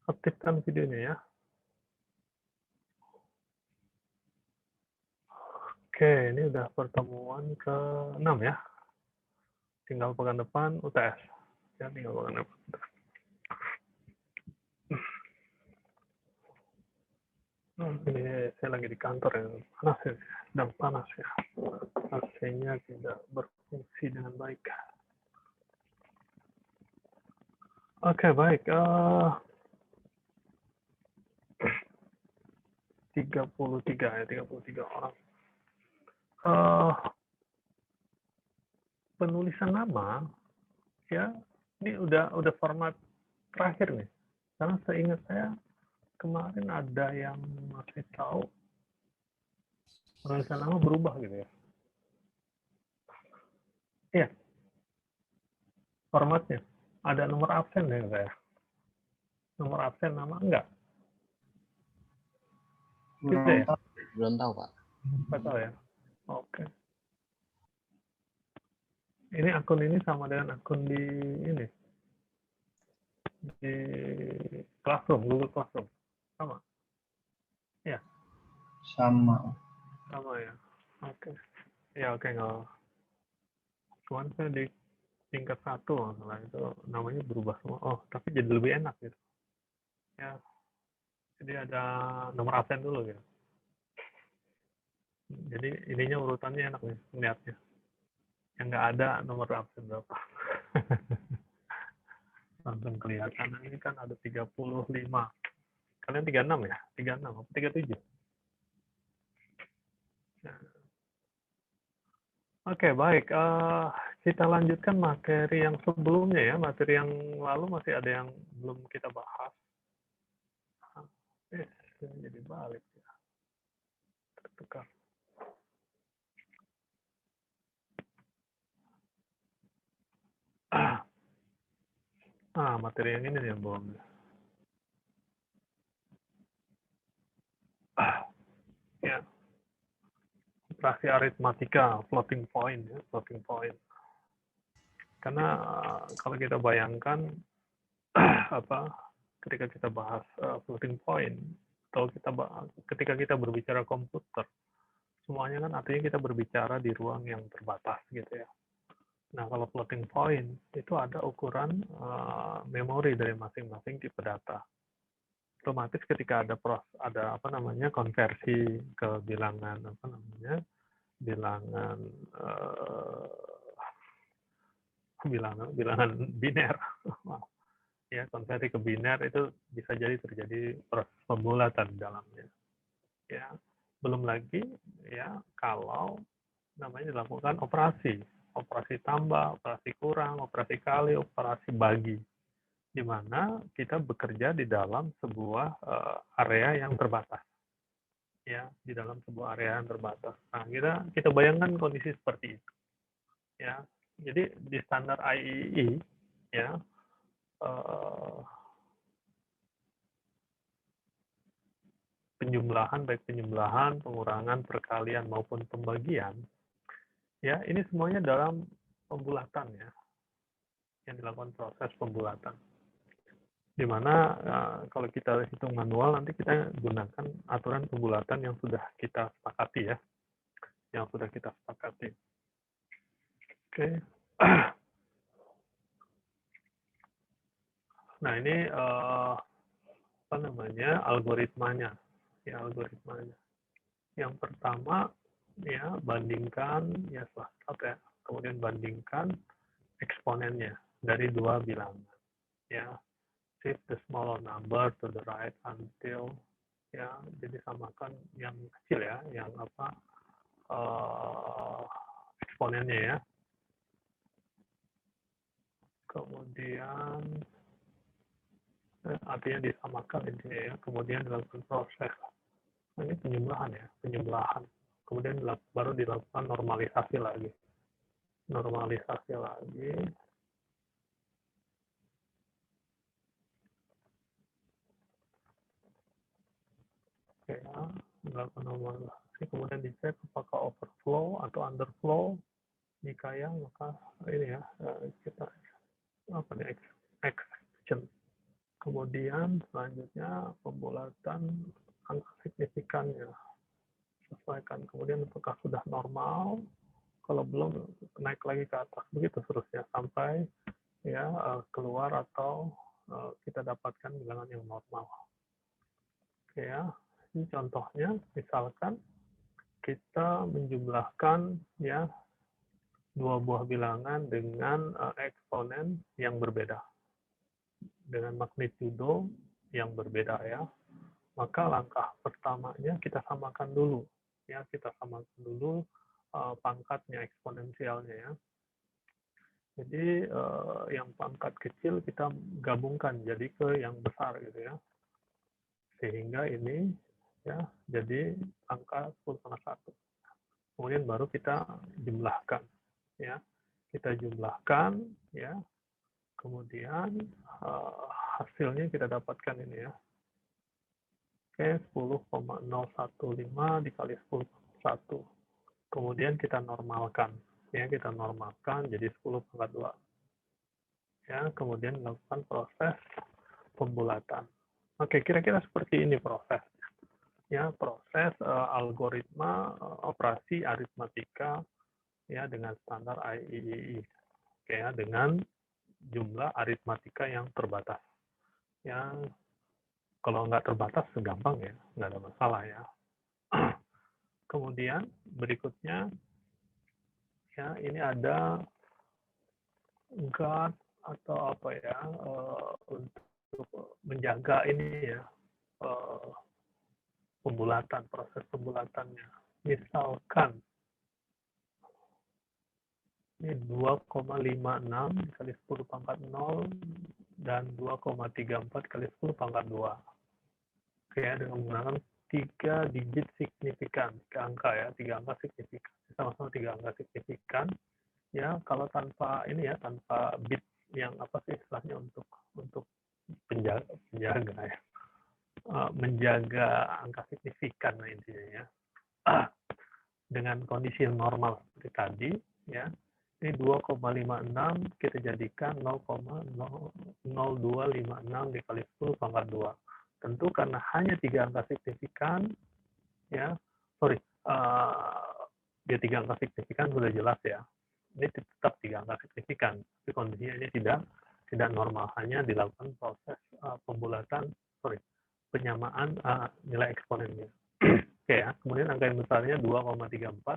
aktifkan videonya ya. Oke, ini udah pertemuan ke-6 ya. Tinggal pekan depan UTS. Ya, tinggal pekan depan UTS. Ini saya lagi di kantor yang panas ya, sedang panas ya. AC-nya tidak berfungsi dengan baik. Oke, baik. 33 ya, 33 orang. Penulisan nama ya, ini udah format terakhir nih. Karena seingat saya kemarin ada yang masih tahu penulisan nama berubah gitu ya. Iya, formatnya. Ada nomor absen ya saya. Nomor absen nama enggak? Tidak ya? Belum tahu Pak. Enggak tahu ya. Oke. Ini akun ini sama dengan akun di ini. Di Classroom, Google Classroom. Sama? Ya. Sama. Sama ya. Oke. Ya oke, nggak. Cuman saya di tingkat 1 masalah itu namanya berubah semua. Oh, tapi jadi lebih enak gitu. Ya. Jadi ada nomor absen dulu gitu. Jadi ininya urutannya enak nih melihatnya. Yang nggak ada nomor absen berapa. Langsung kelihatan. Nah, ini kan ada 35. Kalian 36 ya? 36 apa 37? Nah. Oke, baik. Kita lanjutkan materi yang sebelumnya ya. Materi yang lalu masih ada yang belum kita bahas. Ini jadi balik ya. Tertukar. Materi yang ini nih yang belum. Ya. Operasi aritmatika, floating point ya, floating point. Karena kalau kita bayangkan apa ketika kita bahas floating point atau ketika kita berbicara komputer, semuanya kan artinya kita berbicara di ruang yang terbatas gitu ya. Nah, kalau floating point itu ada ukuran memori dari masing-masing tipe data. Otomatis ketika ada konversi ke bilangan bilangan biner. Ya, konversi ke biner itu bisa jadi terjadi proses pembulatan dalamnya. Ya, belum lagi ya kalau namanya dilakukan operasi tambah, operasi kurang, operasi kali, operasi bagi, di mana kita bekerja di dalam sebuah area yang terbatas. Ya, di dalam sebuah area yang terbatas. Nah, kita bayangkan kondisi seperti itu. Ya, jadi di standar IEEE ya baik penjumlahan, pengurangan, perkalian maupun pembagian, ya ini semuanya dalam pembulatan ya, yang dilakukan proses pembulatan. Di mana kalau kita hitung manual nanti kita gunakan aturan pembulatan yang sudah kita sepakati ya, Oke. Nah ini algoritmanya. Ya, algoritmanya. Yang pertama ya bandingkan ya kemudian bandingkan eksponennya dari dua bilangan. Ya, shift the smaller number to the right until ya, jadi samakan yang kecil ya, yang eksponennya ya. Kemudian artinya disamakan intinya ya. Kemudian dilakukan proses. Ini penjumlahan ya, penjumlahan. Kemudian baru dilakukan normalisasi lagi. Ya, dilakukan normalisasi. Kemudian dicek apakah overflow atau underflow. Jika yang maka ini ya kita exception. Kemudian selanjutnya pembulatan angka signifikannya. Sesuaikan. Kemudian apakah sudah normal? Kalau belum, naik lagi ke atas. Begitu seterusnya sampai ya keluar atau kita dapatkan bilangan yang normal. Oke ya, ini contohnya misalkan kita menjumlahkan ya dua buah bilangan dengan eksponen yang berbeda, dengan magnitudo yang berbeda ya. Maka langkah pertamanya kita samakan dulu ya, kita samakan dulu pangkatnya, eksponensialnya ya. Jadi yang pangkat kecil kita gabungkan jadi ke yang besar gitu ya, sehingga ini ya jadi angka 10/1. Kemudian baru kita jumlahkan ya, kita jumlahkan ya, kemudian hasilnya kita dapatkan ini ya. Oke, 10,015 dikali 10/1. Kemudian kita normalkan ya, kita normalkan jadi 10/2 ya, kemudian melakukan proses pembulatan. Oke, kira-kira seperti ini proses ya, proses algoritma operasi aritmatika ya dengan standar IEEE oke ya, dengan jumlah aritmatika yang terbatas ya. Kalau nggak terbatas segampang ya, nggak ada masalah ya. Kemudian berikutnya ya, ini ada guard atau apa ya, untuk menjaga ini ya, pembulatan, proses pembulatannya. Misalkan ini 2,56 dikali 10⁻0 dan 2,34 kali 10⁻2. Oke ya, dengan menggunakan 3 digit signifikan, 3 angka ya, 3 angka signifikan, sama-sama 3 angka signifikan ya. Kalau tanpa ini ya, tanpa bit yang apa sih istilahnya, untuk penjaga ya, menjaga angka signifikan nah intinya ya. Dengan kondisi normal seperti tadi ya, ini 2,56 kita jadikan 0,0256 dikali 10⁻2. Tentu karena hanya 3 angka signifikan ya, dia 3 angka signifikan sudah jelas ya, ini tetap 3 angka signifikan, tapi kondisinya ini tidak normal, hanya dilakukan proses penyamaan nilai eksponennya. Oke ya, kemudian angka yang besarnya 2,34,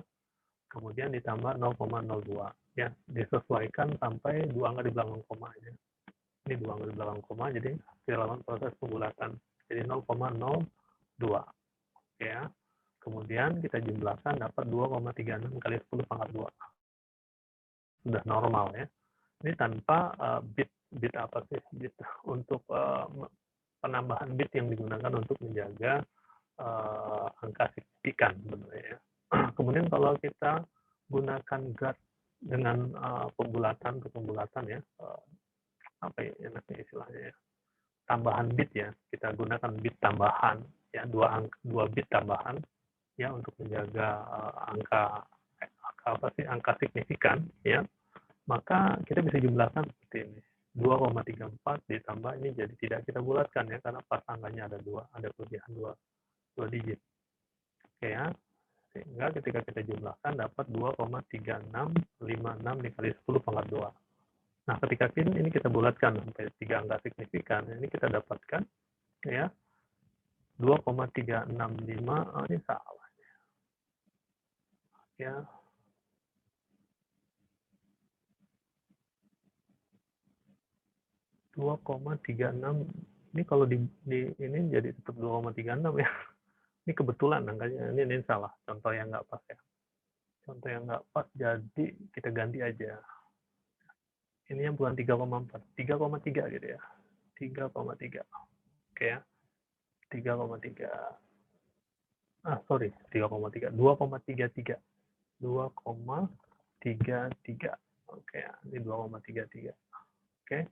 kemudian ditambah 0,02 ya, disesuaikan sampai 2 angka di belakang koma aja. Ini 2 angka di belakang koma, jadi dilakukan proses pembulatan jadi 0,02 ya. Kemudian kita jumlahkan dapat 2,36 kali 10⁻2. Sudah normal ya. Ini tanpa bit apa sih, bit untuk penambahan bit yang digunakan untuk menjaga angka signifikan sebenarnya ya. Kemudian kalau kita gunakan guard dengan pembulatan ya, apa ya enaknya istilahnya ya, tambahan bit ya, kita gunakan bit tambahan ya, 2 bit tambahan ya, untuk menjaga angka signifikan ya. Maka kita bisa jumlahkan seperti ini, 2,34 ditambah ini, jadi tidak kita bulatkan ya, karena pas angkanya ada 2, ada kelebihan 2 digit. Oke ya, sehingga ketika kita jumlahkan dapat 2,3656 dikali 10⁻2. Nah, ketika ini kita bulatkan sampai 3 angka signifikan, ini kita dapatkan ya 2,365, ini salah ya. 2,36 ini kalau di ini jadi tetap 2,36 ya. Ini kebetulan angkanya, ini salah, contoh yang nggak pas ya. Contoh yang nggak pas, jadi kita ganti aja. Ini yang bukan 3,4, 3,3 gitu ya. 3,3. Oke ya. 3,3. 3,3. 2,33. 2,33. Oke ya, ini 2,33. Oke.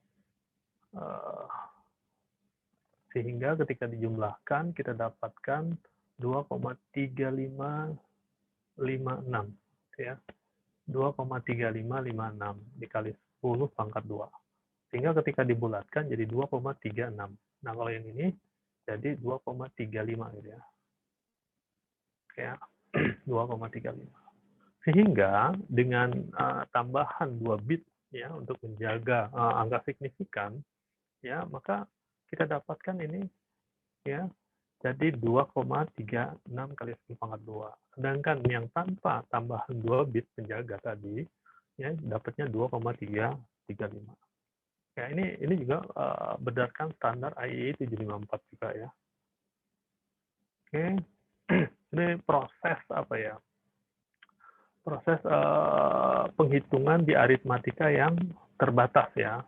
Sehingga ketika dijumlahkan kita dapatkan 2,3556 ya. 2,3556 dikali 10⁻2. Sehingga ketika dibulatkan jadi 2,36. Nah, kalau yang ini jadi 2,35 gitu ya. Oke ya. 2,35. Sehingga dengan tambahan 2 bit ya untuk menjaga angka signifikan ya, maka kita dapatkan ini ya jadi 2,36 kali 10 pangkat 2. Sedangkan yang tanpa tambahan 2 bit penjaga tadi ya dapatnya 2,335. Ya, ini juga berdasarkan standar IEEE 754 juga ya. Oke. Ini proses apa ya? Proses penghitungan di aritmatika yang terbatas ya,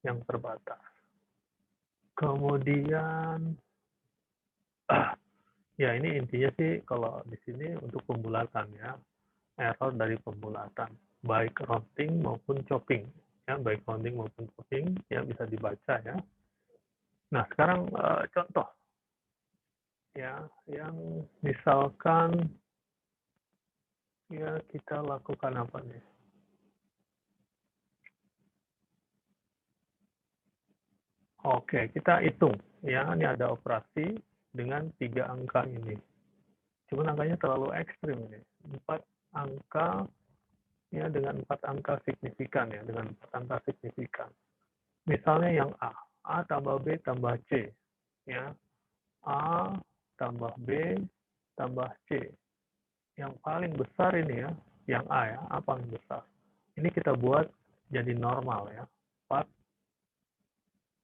yang terbatas. Kemudian ya ini intinya sih kalau di sini untuk pembulatan ya, error dari pembulatan baik rounding maupun chopping ya, baik rounding maupun chopping ya bisa dibaca ya. Nah, sekarang contoh ya yang misalkan ya kita lakukan apa nih? Oke, kita hitung ya, ini ada operasi dengan 3 angka ini. Cuman angkanya terlalu ekstrim ini. 4 angka ya dengan 4 angka signifikan ya, dengan 4 angka signifikan. Misalnya yang A tambah B tambah C ya. A tambah B tambah C. Yang paling besar ini ya, yang A ya, A paling besar. Ini kita buat jadi normal ya.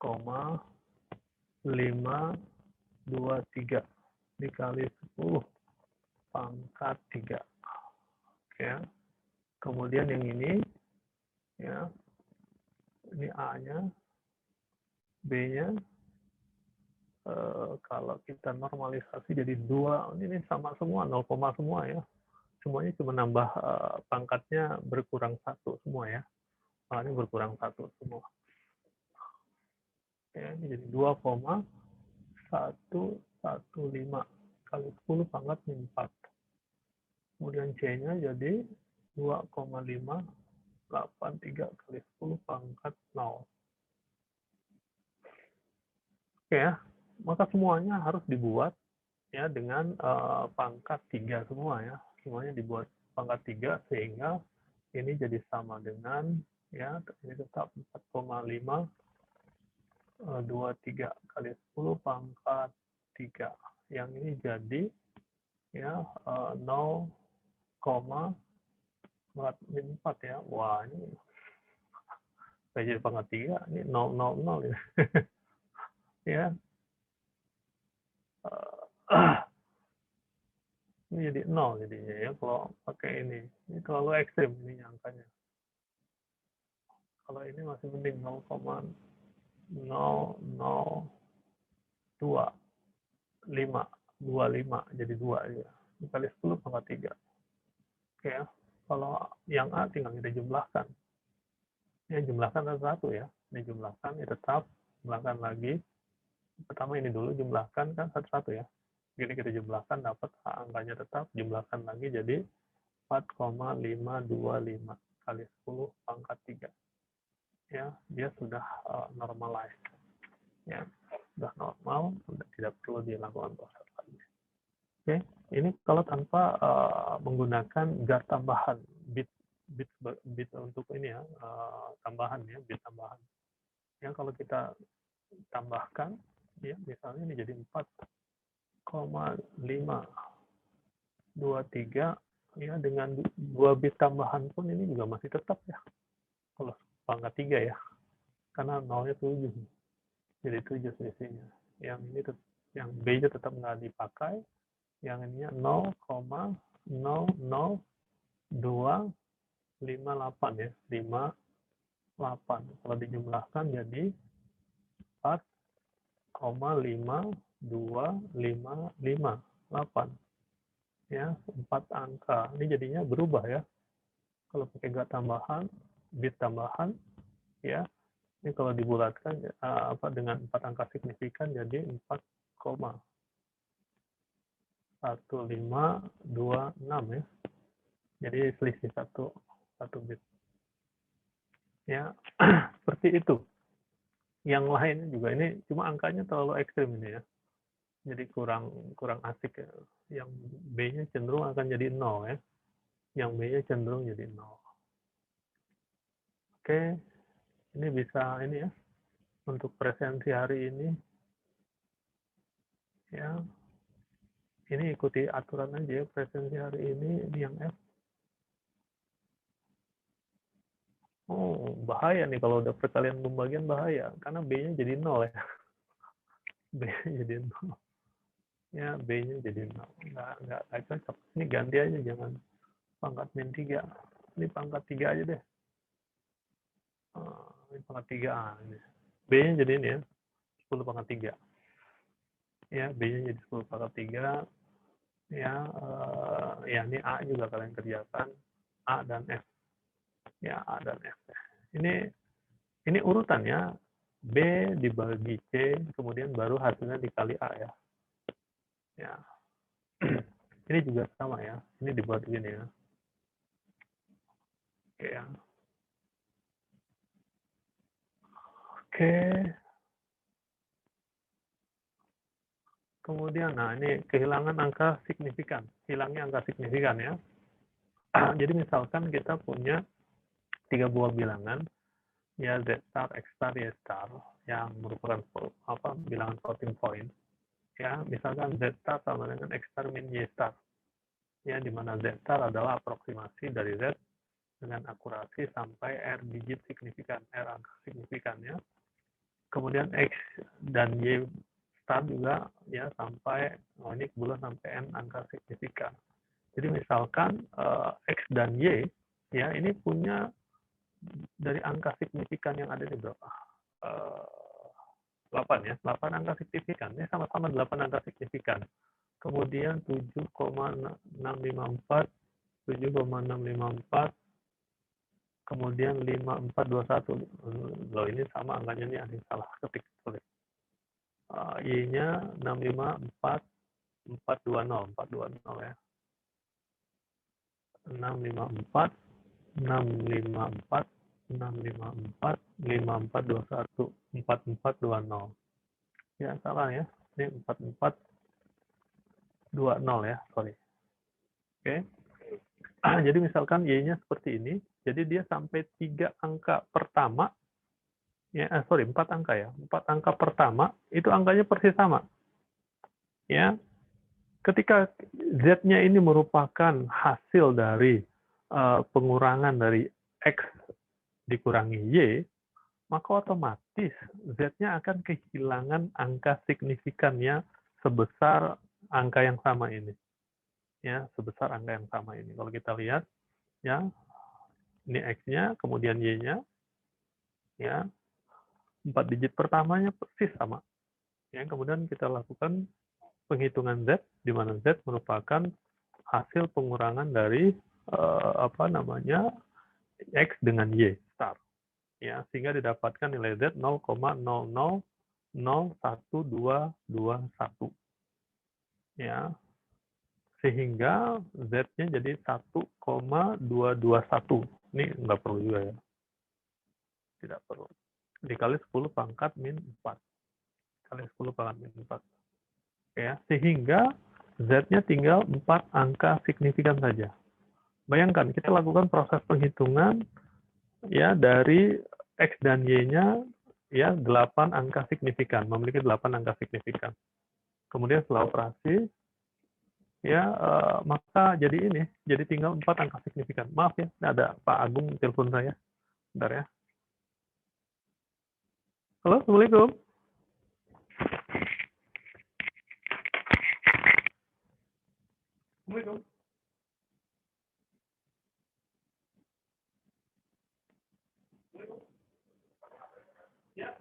4,523 dikali 10 pangkat 3. Oke. Kemudian yang ini ya. Ini A-nya, B-nya kalau kita normalisasi jadi 2, ini sama semua 0, semua ya. Semuanya cuma nambah pangkatnya berkurang 1 semua ya. Ini berkurang 1 semua. Ya, ini jadi 2,115 kali 10 pangkat 4. Kemudian C-nya jadi 2,583 kali 10 pangkat 0. Oke ya, maka semuanya harus dibuat ya dengan pangkat 3 semua ya. Semuanya dibuat pangkat 3 sehingga ini jadi sama dengan ya ini tetap 4,523 kali 10 pangkat 3. Yang ini jadi ya 0,4 ya. Wah, ini saya jadi pangkat 3, ini 0,00 ya. Ya. Ini jadi 0 jadinya ya kalau pakai ini. Ini terlalu ekstrim ini angkanya. Kalau ini masih mending 0,00225 jadi 2 ya. Dikali 10 pangkat 3. Oke ya. Kalau yang A tinggal kita jumlahkan. Ya jumlahkan satu ya. Ini jumlahkan, ya tetap jumlahkan lagi. Pertama ini dulu jumlahkan kan satu-satu ya. Jadi kita jumlahkan dapat angkanya tetap, jumlahkan lagi jadi 4,525 kali 10 pangkat 3. Ya, dia sudah normalized. Ya, sudah normal, sudah tidak perlu dilakukan proses lagi. Oke, ini kalau tanpa menggunakan guard tambahan, bit untuk ini ya, tambahan ya, bit tambahan. Ya, kalau kita tambahkan, ya misalnya ini jadi 4,523 ya dengan 2 bit tambahan pun ini juga masih tetap ya. Kalau pangkat 3 ya. Karena 0-nya 7. Jadi 7 selisihnya. Yang ini yang B-nya tetap nggak dipakai. Yang ininya 0,00258 ya. 58. Kalau dijumlahkan jadi 4,52558 ya, 4 angka. Ini jadinya berubah ya. Kalau pakai gak tambahan, bit tambahan ya. Ini kalau dibulatkan dengan 4 angka signifikan jadi 4,1526 ya. Jadi selisih satu bit. Ya, seperti itu. Yang lainnya juga ini cuma angkanya terlalu ekstrim ini ya. Jadi kurang asik ya. Yang B-nya cenderung akan jadi 0 ya. Yang B-nya cenderung jadi 0. Oke, ini bisa ini ya. Untuk presensi hari ini ya. Ini ikuti aturan aja ya, presensi hari ini yang F. Oh, bahaya nih kalau udah perkalian pembagian bahaya. Karena B-nya jadi 0 ya. B-nya jadi 0. Ya, B-nya jadi 0. Nggak cocok. Ini ganti aja, jangan pangkat min 3. Ini pangkat 3 aja deh. Ini pangkat 3. Ini. B-nya jadi ini ya, 10 pangkat 3. Ya, B-nya jadi 10 pangkat 3. Ya, ya ini A juga kalian kerjakan. A dan F. Ya, A dan F. Ini urutannya B dibagi C, kemudian baru hasilnya dikali A ya. Ya. Ini juga sama ya. Ini dibuat gini ya. Oke ya. Oke. Kemudian, nah ini kehilangan angka signifikan. Hilangnya angka signifikan ya. Jadi misalkan kita punya 3 buah bilangan, ya Z star, X star, Y star, yang merupakan bilangan floating point. Ya, misalkan Z star sama dengan X star min Y star. Ya, di mana Z star adalah aproksimasi dari Z dengan akurasi sampai R digit signifikan, R angka signifikan ya. Kemudian X dan Y star juga ya sampai ini kebetulan sampai N angka signifikan. Jadi misalkan X dan Y ya ini punya dari angka signifikan yang ada di berapa? 8 ya, 8 angka signifikan. Ini sama-sama 8 angka signifikan. Kemudian 7,654, 7,654, kemudian 5421. Loh ini sama angkanya ini ada yang salah ketik tulis. Y-nya 654420, 420 ya. 654, 654, 654, 5421, 4420. Ya, salah ya. Ini 4420 ya, sorry. Oke. Jadi misalkan Y-nya seperti ini, jadi dia sampai 3 angka pertama, ya, 4 angka ya. 4 angka pertama, itu angkanya persis sama. Ya, ketika Z-nya ini merupakan hasil dari pengurangan dari X dikurangi Y, maka otomatis Z-nya akan kehilangan angka signifikannya sebesar angka yang sama ini. Ya, sebesar angka yang sama ini. Kalau kita lihat, ya, ini X-nya, kemudian Y-nya, ya, 4 digit pertamanya persis sama. Ya, kemudian kita lakukan penghitungan Z, di mana Z merupakan hasil pengurangan dari X dengan Y star. Ya, sehingga didapatkan nilai Z 0,000121. Ya, sehingga Z-nya jadi 1,221. Ini nggak perlu juga ya. Tidak perlu. Dikali 10 pangkat min 4. Kali 10 pangkat min 4. Ya, sehingga Z-nya tinggal 4 angka signifikan saja. Bayangkan, kita lakukan proses penghitungan ya dari X dan Y-nya ya 8 angka signifikan, memiliki 8 angka signifikan. Kemudian setelah operasi ya maka jadi tinggal 4 angka signifikan. Maaf ya, ada Pak Agung telepon saya. Bentar ya. Halo, Assalamualaikum. Assalamualaikum. Ya.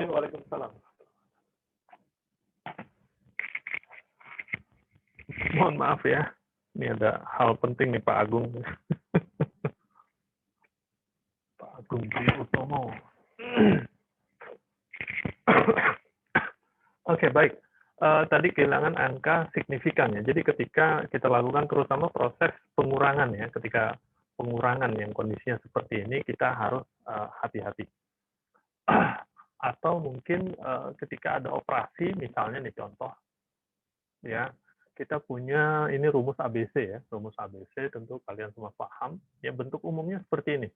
Ya, waalaikumsalam. Mohon maaf ya, ini ada hal penting nih Pak Agung. Pak Agung Dwi Utomo. Oke, baik. Tadi kehilangan angka signifikan ya. Jadi ketika kita lakukan terutama proses pengurangan ya, ketika pengurangan yang kondisinya seperti ini, kita harus hati-hati. Atau mungkin ketika ada operasi, misalnya nih contoh, ya kita punya ini rumus ABC ya, rumus ABC tentu kalian semua paham. Ya, bentuk umumnya seperti ini.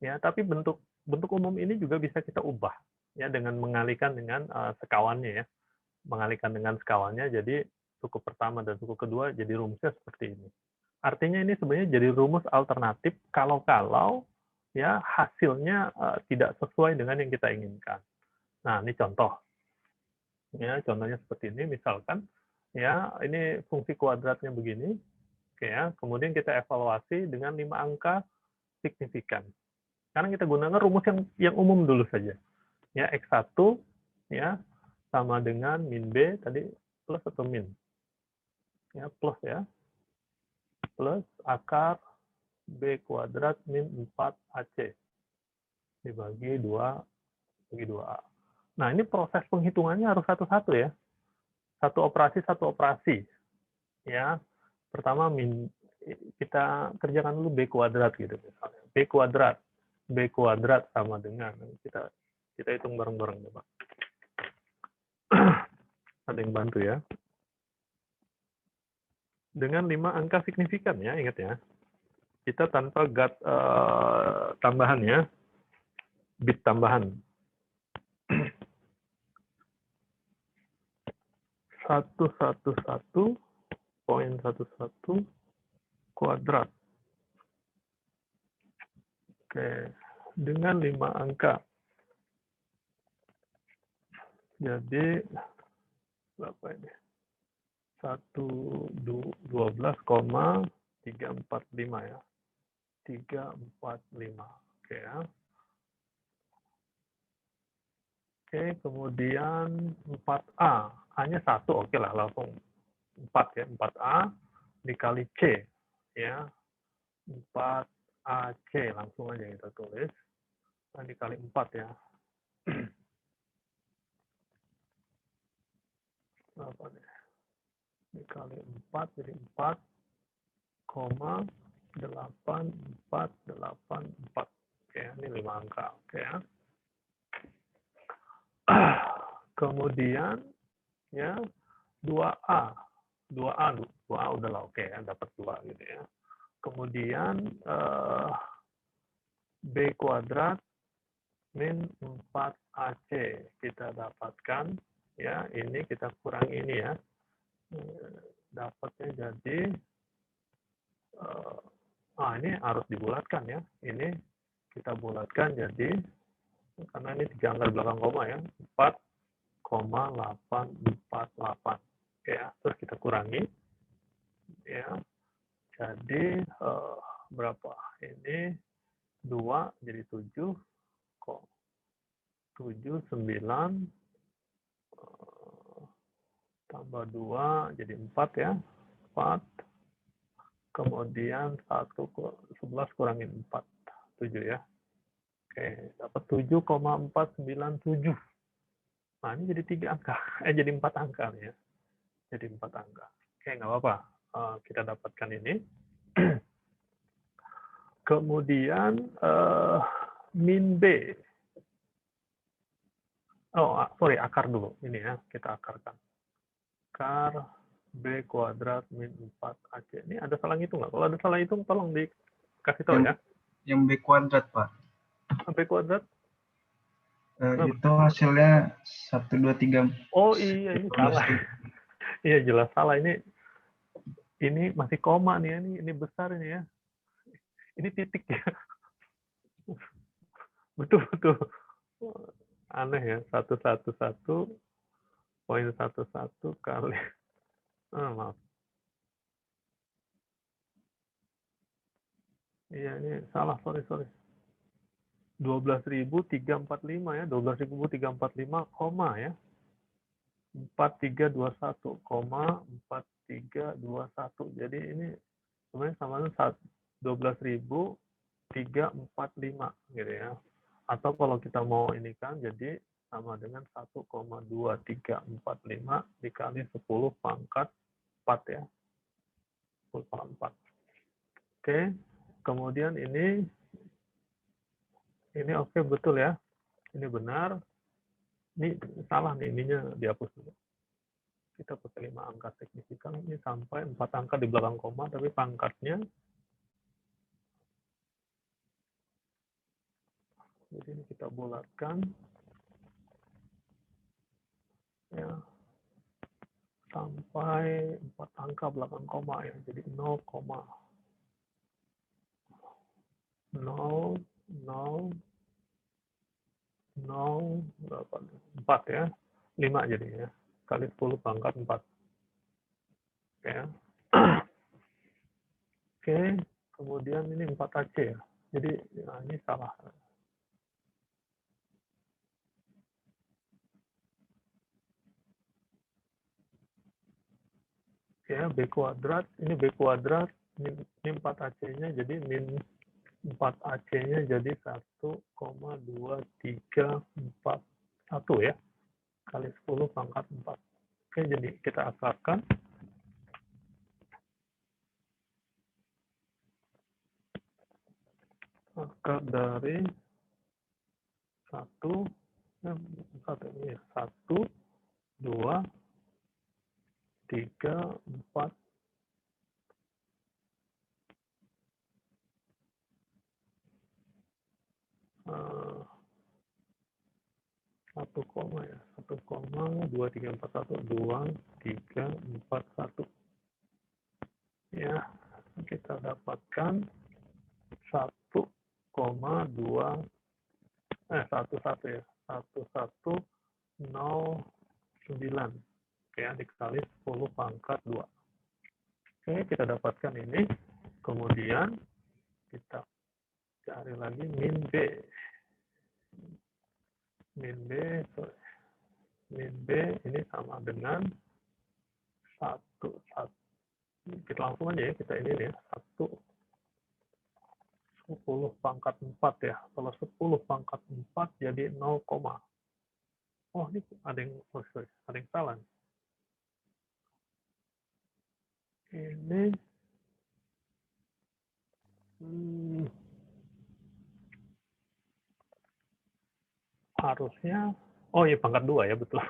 Ya, tapi bentuk umum ini juga bisa kita ubah ya dengan mengalihkan dengan sekawannya ya. Mengalihkan dengan sekawannya, jadi suku pertama dan suku kedua jadi rumusnya seperti ini. Artinya ini sebenarnya jadi rumus alternatif kalau ya hasilnya tidak sesuai dengan yang kita inginkan. Nah, ini contoh. Ya, contohnya seperti ini, misalkan ya ini fungsi kuadratnya begini, oke ya. Kemudian kita evaluasi dengan 5 angka signifikan. Sekarang kita gunakan rumus yang umum dulu saja. Ya, X1 ya sama dengan min B tadi plus atau min. Ya, plus ya. Plus akar B kuadrat min 4AC dibagi 2 bagi 2A. Nah, ini proses penghitungannya harus satu-satu ya. Satu operasi. Ya. Pertama kita kerjakan dulu B kuadrat gitu misalnya. B kuadrat sama dengan kita hitung bareng-bareng coba. Ada yang bantu ya. Dengan 5 angka signifikan ya, ingat ya. Kita tanpa tambahan ya. Bit tambahan. 111.11 kuadrat. Oke, dengan 5 angka. Jadi berapa ini? 12,345 ya. 345. Oke ya. Oke, kemudian 4A. A-nya 1, oke lah, langsung 4 ya. 4A dikali C. Ya. 4AC, langsung aja kita tulis. Nah, dikali 4 ya. Berapa nih? Dikali 4, jadi 4,8484. Oke, ini 5 angka. Oke ya. Kemudian ya 2A. 2A udahlah oke ya, dapat 2 gitu ya. Kemudian B kuadrat min 4AC kita dapatkan ya, ini kita kurang ini ya. Dapatnya jadi ini harus dibulatkan ya. Ini kita bulatkan jadi karena ini 3 angka belakang koma ya, 4,848. Oke ya, terus kita kurangi ya. Jadi berapa? Ini 2 jadi 7 kok 79 tambah 2 jadi 4 ya. 4 kemudian 11 kurangin 4 7 ya. Oke, dapat 7,497. Nah, ini jadi 3 angka. Jadi 4 angka nih ya. Jadi 4 angka. Oke, nggak apa-apa. Kita dapatkan ini. Kemudian min B. Sorry, akar dulu. Ini ya, kita akarkan. Akar B kuadrat min 4AC. Ini ada salah hitung nggak? Kalau ada salah hitung, tolong dikasih tahu ya. Yang B kuadrat, Pak. B kuadrat? Itu hasilnya 1, 2, 3. Oh iya, ini salah. Iya, jelas salah. Ini masih koma nih ya. Ini besar ini ya. Ini titik ya. Betul. Aneh ya. 111.11 kali. Maaf. Iya, ini salah. Sorry. 12.345 ya. 12.345, koma ya. 4321,4321. Jadi ini sebenarnya sama dengan 12.345 gitu ya. Atau kalau kita mau ini kan jadi sama dengan 1,2345 dikali 10 pangkat 4 ya. 10 pangkat 4. Oke. Kemudian ini oke betul ya. Ini benar. Ini salah nih, ininya dihapus dulu. kita pakai 5 angka signifikan ini sampai 4 angka di belakang koma, tapi pangkatnya jadi ini kita bulatkan ya sampai 4 angka belakang koma ya, jadi 0, 0, 0, berapa? 4 ya, 5 jadinya, kali 10 pangkat 4. Ya. Oke, kemudian ini 4AC ya, jadi nah ini salah. Ya, B kuadrat, ini B kuadrat, ini 4AC-nya, jadi min 4AC-nya jadi 1,2341 ya, kali 10 pangkat 4. Oke, jadi kita akarkan. Akar dari 1, ini ya, 1, 2, 3, 4, 1 koma ya, 1 koma 2, 3, 4, 1, 2, 3, 4, 1 ya, kita dapatkan 1,2 11 ya, 1109 ya, dikali 10 pangkat 2. Oke, kita dapatkan ini, kemudian kita cari lagi min B. Min B ini sama dengan 1. Kita langsung aja ya, kita ini ya, 10 pangkat 4 ya. Kalau 10 pangkat 4 jadi 0, oh ini ada yang, ada yang salah. Ini harusnya, oh iya pangkat 2 ya, betul.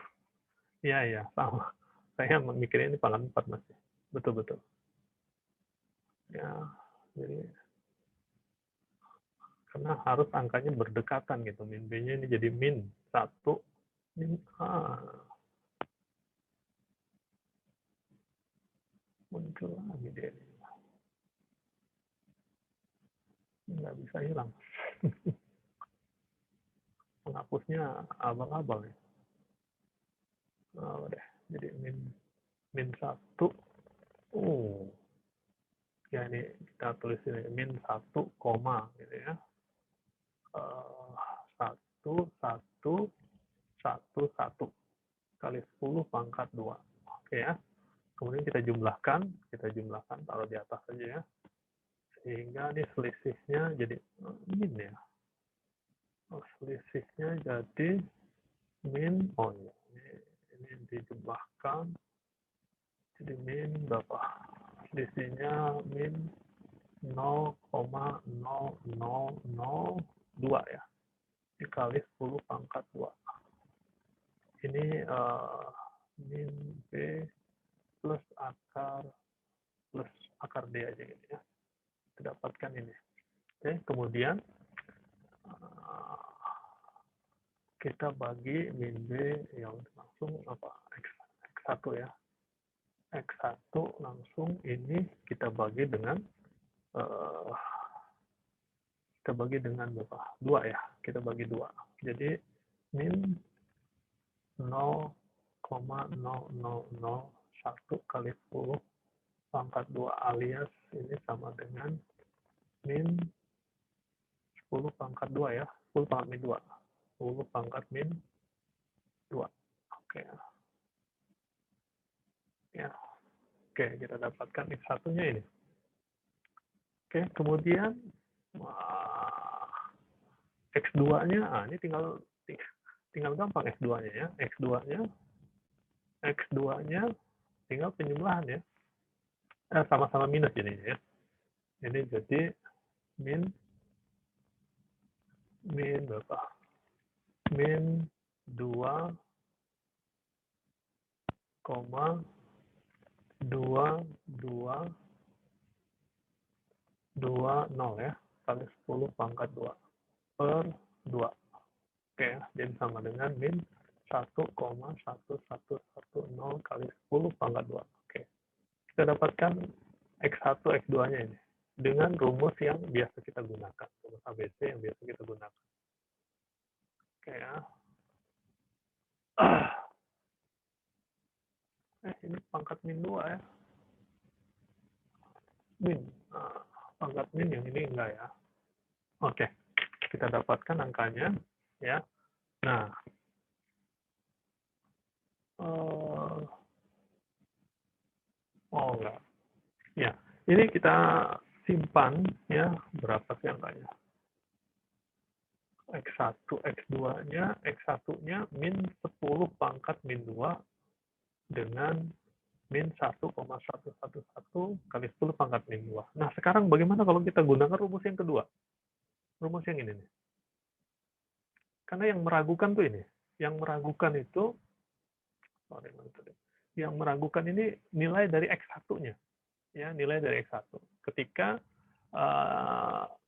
Iya, iya, sama. Saya mikirnya ini pangkat 4 masih. Betul. Ya, jadi karena harus angkanya berdekatan gitu. Min B-nya ini jadi min 1, min A. Muncul lagi dia. Nggak bisa hilang. Penghapusnya abal-abal ya. Oh, deh. Jadi min 1. Oh. Ya ini kita tulis ini min 1, koma gitu ya. 1, 1, 1, 1 kali 10 pangkat 2. Oke ya. Kemudian kita jumlahkan taruh di atas saja ya. Sehingga ini selisihnya jadi min ya. Selisihnya jadi min, oh ya, ini dijumlahkan jadi min berapa? Selisihnya min 0,0002 ya, dikali 10 pangkat 2. Ini min B plus akar D aja gitu ya. Kita dapatkan ini. Oke, kemudian kita bagi min B yang langsung apa? X1 ya. X1 langsung ini kita bagi dengan berapa? 2 ya. Kita bagi 2. Jadi min 0,0001 kali 10 pangkat 2 alias ini sama dengan min 10 pangkat 2 ya. 10 pangkat min 2. 10 pangkat min 2. Oke. Ya. Oke, kita dapatkan X1-nya ini. Oke, kemudian X2-nya, ini tinggal gampang X2-nya ya. X2-nya tinggal penjumlahan ya. Sama-sama minus jadinya ya. Ini jadi min berapa? Min 2 ya, kali 10 pangkat 2 per 2. Oke, jadi sama dengan min 1,1110 kali 10 pangkat 2. Oke, kita dapatkan X1, X2-nya ini dengan rumus yang biasa kita gunakan, rumus ABC yang biasa kita gunakan. Oke ya. Ini pangkat min 2 ya. Min. Pangkat min yang ini enggak ya. Oke, kita dapatkan angkanya ya. Nah, enggak. Ya, ini kita simpan ya, berapa sih angkanya? X1, X2-nya, X1-nya min 10 pangkat min 2 dengan min 1,111 kali 10 pangkat min 2. Nah, sekarang bagaimana kalau kita gunakan rumus yang kedua? Rumus yang ini nih. Karena yang meragukan tuh ini. Yang meragukan itu, yang meragukan ini nilai dari X1-nya. Ya, nilai dari X1. Ketika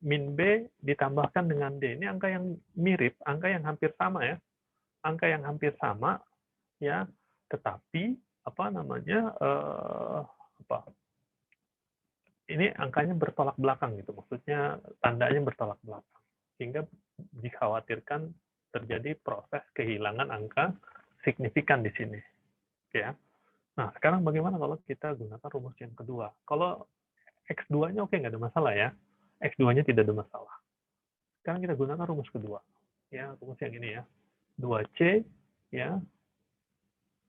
min B ditambahkan dengan D. Ini angka yang mirip, angka yang hampir sama ya. Angka yang hampir sama ya, tetapi ini angkanya bertolak belakang gitu. Maksudnya tandanya bertolak belakang. Sehingga dikhawatirkan terjadi proses kehilangan angka signifikan di sini. Ya. Nah, sekarang bagaimana kalau kita gunakan rumus yang kedua? Kalau X2-nya oke, nggak ada masalah ya. X2-nya tidak ada masalah. Sekarang kita gunakan rumus kedua. Ya, rumus yang ini ya. 2C ya.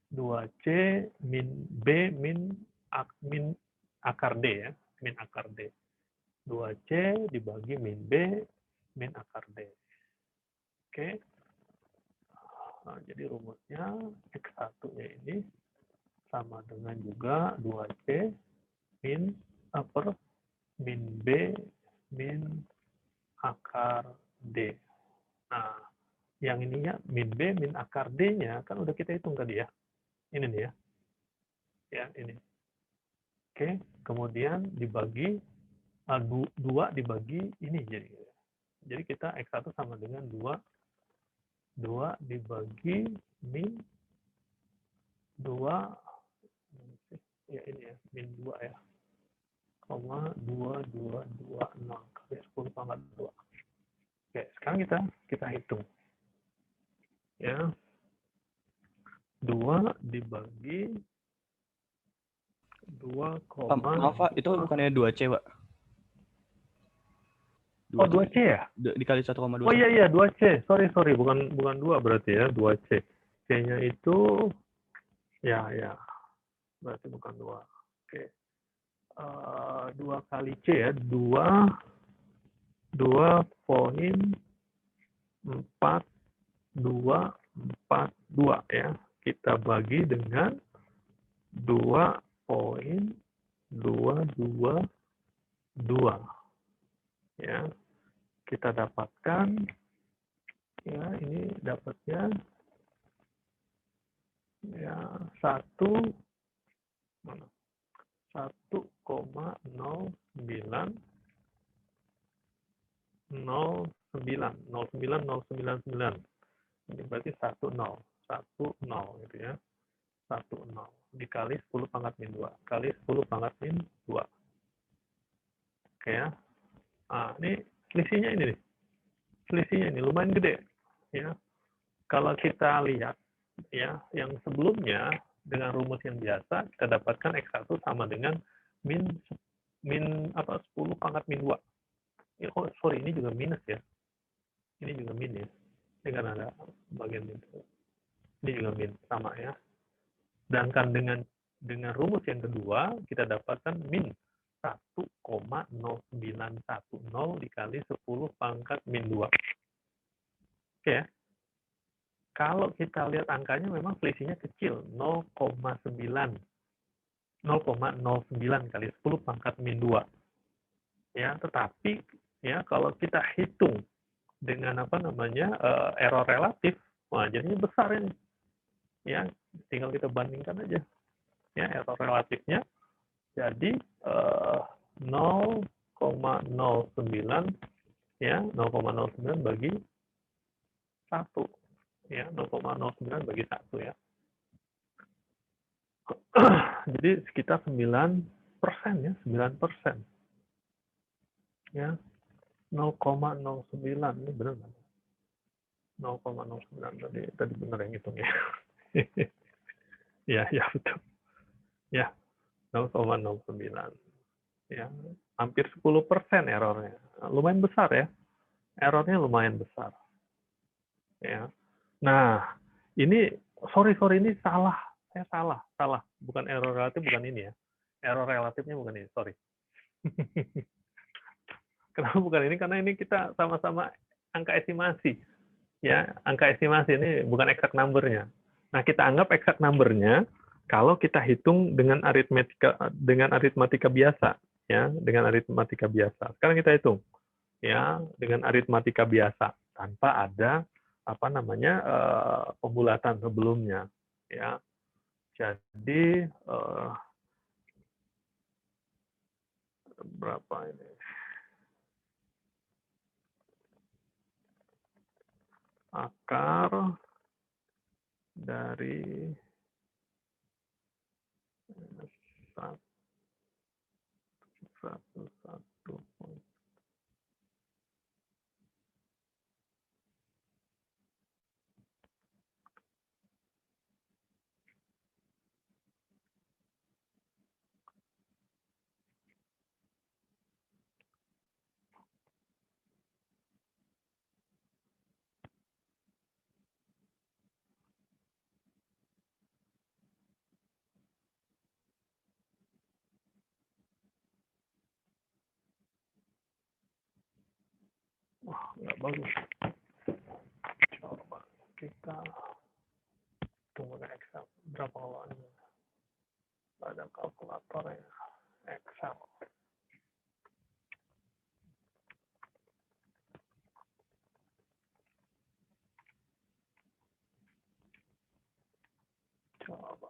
2C min B min akar D ya. Min akar D. 2C dibagi min B min akar D. Oke. Nah, jadi rumusnya X1-nya ini sama dengan juga 2C min B min akar D. Nah, yang ininya min B min akar D-nya kan udah kita hitung tadi ya. Ini nih ya. Ya, ini. Oke, kemudian dibagi 2 dibagi ini jadi kita X1 sama dengan 2 dibagi min 2 ya ini ya, min 2 ya. 0,2220 kali 10 pangkat 2. Oke, sekarang kita hitung. Ya. 2 dibagi 2, maaf Pak, itu bukannya 2C, Pak? 2C. Oh, 2C ya? Dikali 1,2. Oh iya 2C. Sorry, bukan 2 berarti ya, 2C. C-nya itu ya. Berarti bukan 2. Oke. 2 kali C ya, 2,4242 ya. Kita bagi dengan 2,222 ya. Kita dapatkan ya, ini dapatnya ya 1,099. Ini berarti 10 gitu ya. 10 dikali 10 pangkat min 2 kali 10 pangkat min 2. Oke ya. Nah, ini selisihnya ini nih. Selisihnya ini lumayan gede ya. Kalau kita lihat ya, yang sebelumnya dengan rumus yang biasa kita dapatkan X1 sama dengan min 10 pangkat min 2. Ya, ini juga minus ya. Ini juga min ya. Ini kan ada bagian itu. Ini juga min, sama ya. Sedangkan dengan rumus yang kedua, kita dapatkan min 1,0910 dikali 10 pangkat min 2. Oke ya. Kalau kita lihat angkanya memang selisihnya kecil, 0,09 kali 10 pangkat min 2. Ya, tetapi ya kalau kita hitung dengan error relatif, wah jadinya besar ini. Ya, tinggal kita bandingkan aja. ya error relatifnya jadi 0,09 ya 0,09 bagi 1 ya 0,09 bagi 1 ya. Jadi sekitar 9% ya 9% ya 0,09 ini benar nggak? 0,09 tadi benar yang hitungnya. Ya betul ya 0,09 ya hampir 10% errornya, lumayan besar ya, errornya lumayan besar ya. Nah ini sorry ini salah, saya salah bukan error relatif, bukan ini ya, error relatifnya bukan ini, sorry. Kenapa bukan ini? Karena ini kita sama-sama angka estimasi ya, angka estimasi ini bukan exact number-nya. Nah kita anggap exact number-nya kalau kita hitung dengan aritmatika biasa ya, dengan aritmatika biasa. Sekarang kita hitung ya dengan aritmatika biasa tanpa ada apa namanya pembulatan sebelumnya ya. Jadi berapa ini? Akar dari 101. Wah, nggak bagus. Coba kita tunggu Excel. Berapa kalau ini? Ada kalkulator ya. Excel. Coba.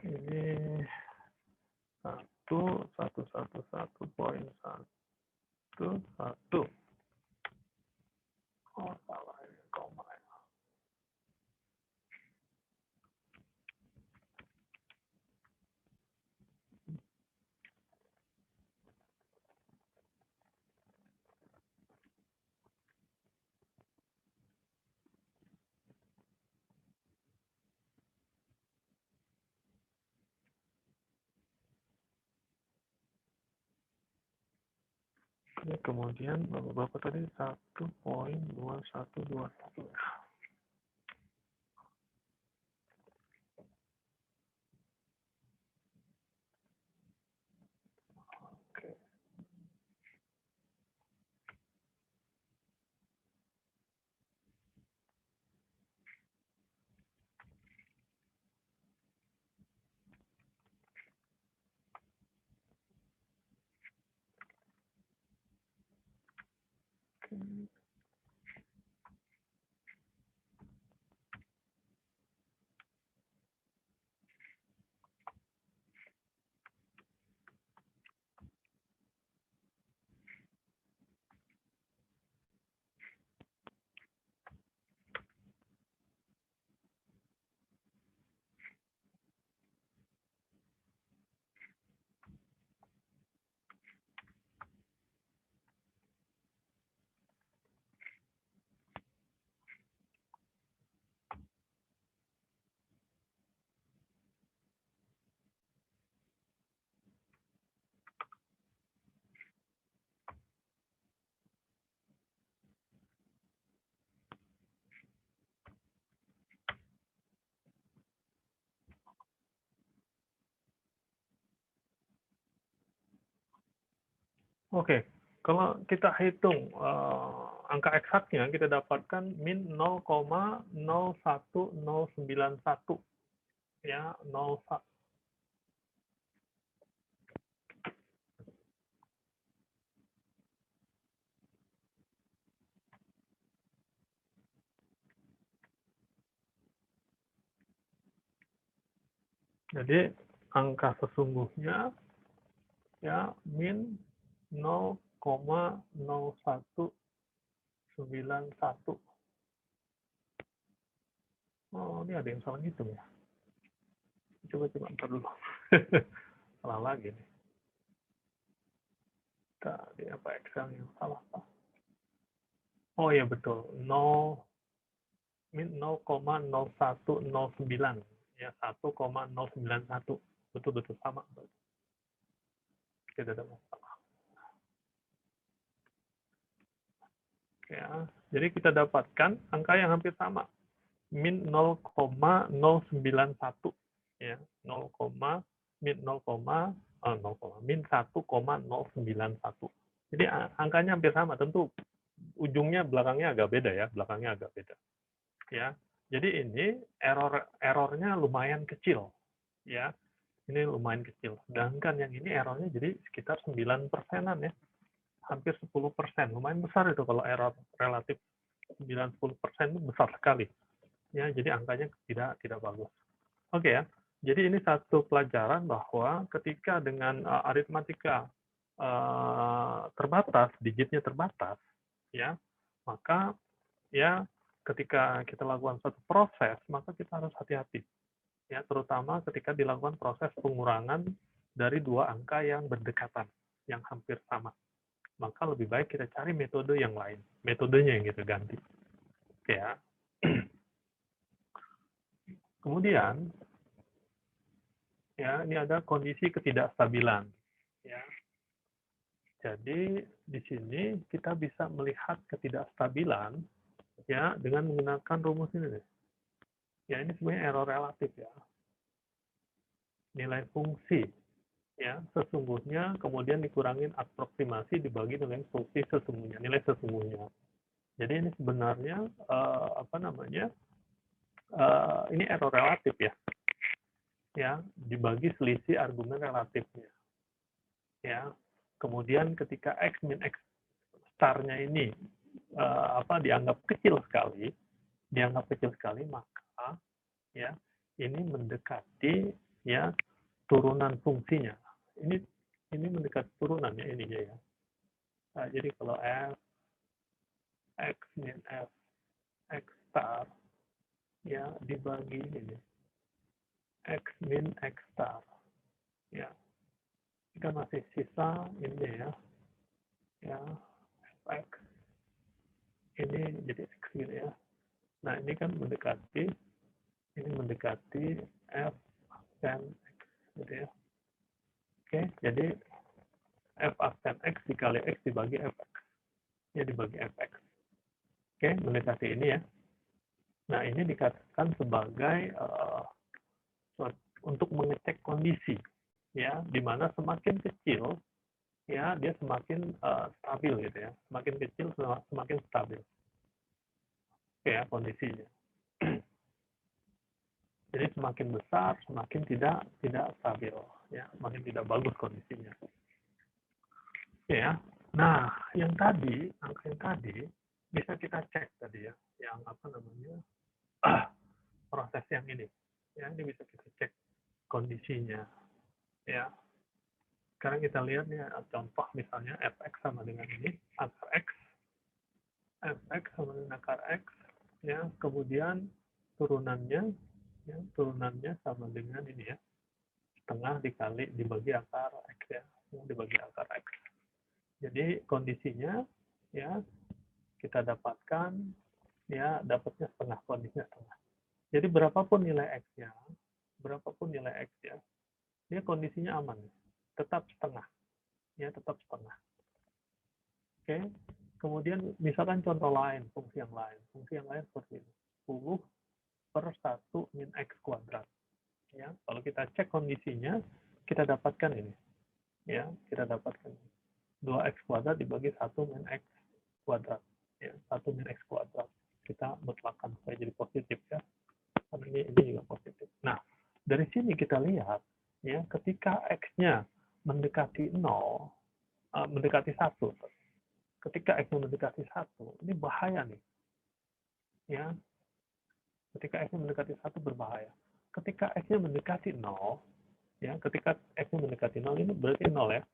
Ini 1,111.11. Oh, salah ini koma ya. Ini kemudian berapa tadi? 1,2121 ya. Oke. Oke, kalau kita hitung angka eksaknya, kita dapatkan min 0,01091 ya 0. Jadi angka sesungguhnya ya min 0,0191. Oh, ini ada yang salah gitu ya. Coba ntar dulu. Salah lagi nih. Tadi apa Excel yang salah, Pak? Oh iya betul. Min 0,0109 ya 1,091. Betul sama. Tidak ada masalah. Ya, jadi kita dapatkan angka yang hampir sama. Min 0,091 ya. 0, min 1,091. Jadi angkanya hampir sama. Tentu ujungnya belakangnya agak beda ya, ya. Jadi ini errornya lumayan kecil ya. Ini lumayan kecil. Sedangkan yang ini errornya jadi sekitar 9%-an ya. Hampir 10%. Lumayan besar itu kalau error relatif 9-10% itu besar sekali. Ya, jadi angkanya tidak bagus. Oke ya. Jadi ini satu pelajaran bahwa ketika dengan aritmatika terbatas, digitnya terbatas, ya, maka ya ketika kita lakukan satu proses, maka kita harus hati-hati. Ya, terutama ketika dilakukan proses pengurangan dari dua angka yang berdekatan, yang hampir sama. Maka lebih baik kita cari metode yang lain. Metodenya yang kita ganti. Ya. Kemudian, ya, ini ada kondisi ketidakstabilan. Ya. Jadi di sini kita bisa melihat ketidakstabilan ya dengan menggunakan rumus ini. Ya, ini sebenarnya error relatif ya. Nilai fungsi ya sesungguhnya kemudian dikurangin aproksimasi dibagi dengan fungsi sesungguhnya, nilai sesungguhnya. Jadi ini sebenarnya ini error relatif ya. Ya, dibagi selisih argumen relatifnya. Ya. Kemudian ketika x min x star-nya ini dianggap kecil sekali, maka ya ini mendekati ya turunan fungsinya. Ini mendekati turunannya ini ya. Nah, jadi kalau f x min f x star ya dibagi ini x min x star ya kita masih sisa ini ya fx ini jadi x gitu ya. Nah ini kan mendekati f absen x gitu ya. Oke, jadi f absen x dikali x dibagi fx ya dibagi fx. Oke, mendekati ini ya. Nah ini dikatakan sebagai untuk mengecek kondisi ya, di mana semakin kecil ya dia semakin stabil gitu ya, semakin kecil semakin stabil. Oke ya kondisinya. Jadi semakin besar semakin tidak stabil ya, semakin tidak bagus kondisinya. Oke ya. Nah, angka yang tadi bisa kita cek tadi ya, yang proses yang ini. Ya, ini bisa kita cek kondisinya. Ya. Sekarang kita lihat nih contoh misalnya fx sama dengan ini, akar x. Fx sama dengan akar x ya, kemudian turunannya sama dengan ini ya. Setengah dikali dibagi akar x ya, dibagi akar x. Jadi kondisinya ya kita dapatkan ya dapatnya setengah, kondisinya setengah. Jadi berapapun nilai x-nya, dia kondisinya aman, tetap setengah. Ya, tetap setengah. Oke. Kemudian misalkan contoh lain, fungsi yang lain seperti ini. 10 per 1 min x kuadrat. Ya, kalau kita cek kondisinya, kita dapatkan ini. Ya, kita dapatkan 2x kuadrat dibagi 1 min x kuadrat. Ya, 1 min x kuadrat. Kita mutlakkan supaya jadi positif ya. Karena ini juga positif. Nah, dari sini kita lihat ya, ketika x-nya mendekati 0, mendekati 1. Ketika x mendekati 1, ini bahaya nih. Ya. Ketika x mendekati 1 berbahaya. ketika X-nya mendekati 0, ya, ketika X-nya mendekati 0 ini berarti 0 ya.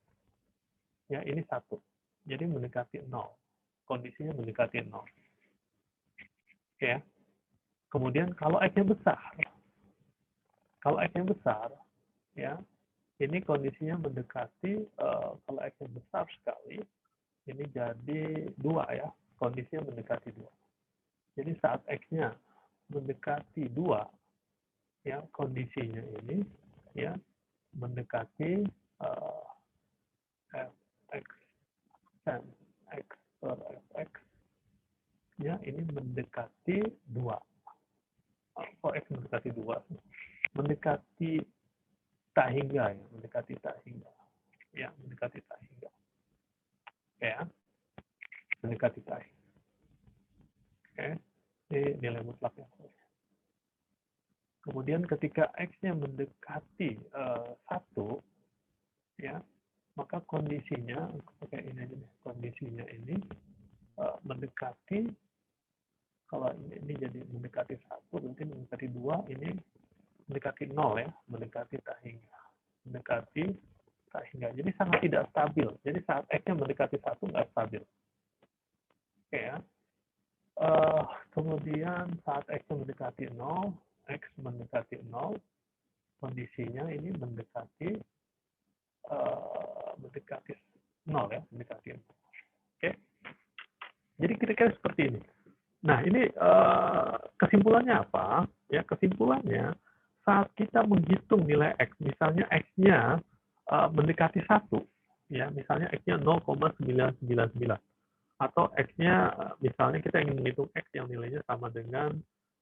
Ya, ini 1. Jadi mendekati 0. Kondisinya mendekati 0. Ya. Kemudian kalau X-nya besar, ya, ini kondisinya mendekati, kalau X-nya besar sekali, ini jadi 2 ya, kondisinya mendekati 2. Jadi saat X-nya mendekati 2, ya, kondisinya ini, ya, mendekati fx dan x per fx, ya, ini mendekati 2. Kok X mendekati 2? Mendekati tak hingga, ya, mendekati tak hingga. Ya, mendekati tak hingga. Ya, mendekati tak hingga. Oke, ini nilai mutlak yang boleh. Kemudian ketika X-nya mendekati 1, ya, maka kondisinya, pakai ini aja nih, kondisinya ini mendekati, kalau ini jadi mendekati 1, berarti mendekati 2, ini mendekati 0 ya, mendekati tak hingga. Mendekati tak hingga. Jadi sangat tidak stabil. Jadi saat X-nya mendekati 1 nggak stabil. Oke ya. Kemudian saat X-nya mendekati 0, X mendekati 0, kondisinya ini mendekati 0 ya, mendekati 0. Oke. Jadi kira-kira seperti ini. Nah, ini kesimpulannya apa? Ya, kesimpulannya saat kita menghitung nilai X, misalnya X-nya mendekati 1, ya, misalnya X-nya 0,999, atau X-nya misalnya kita ingin menghitung X yang nilainya sama dengan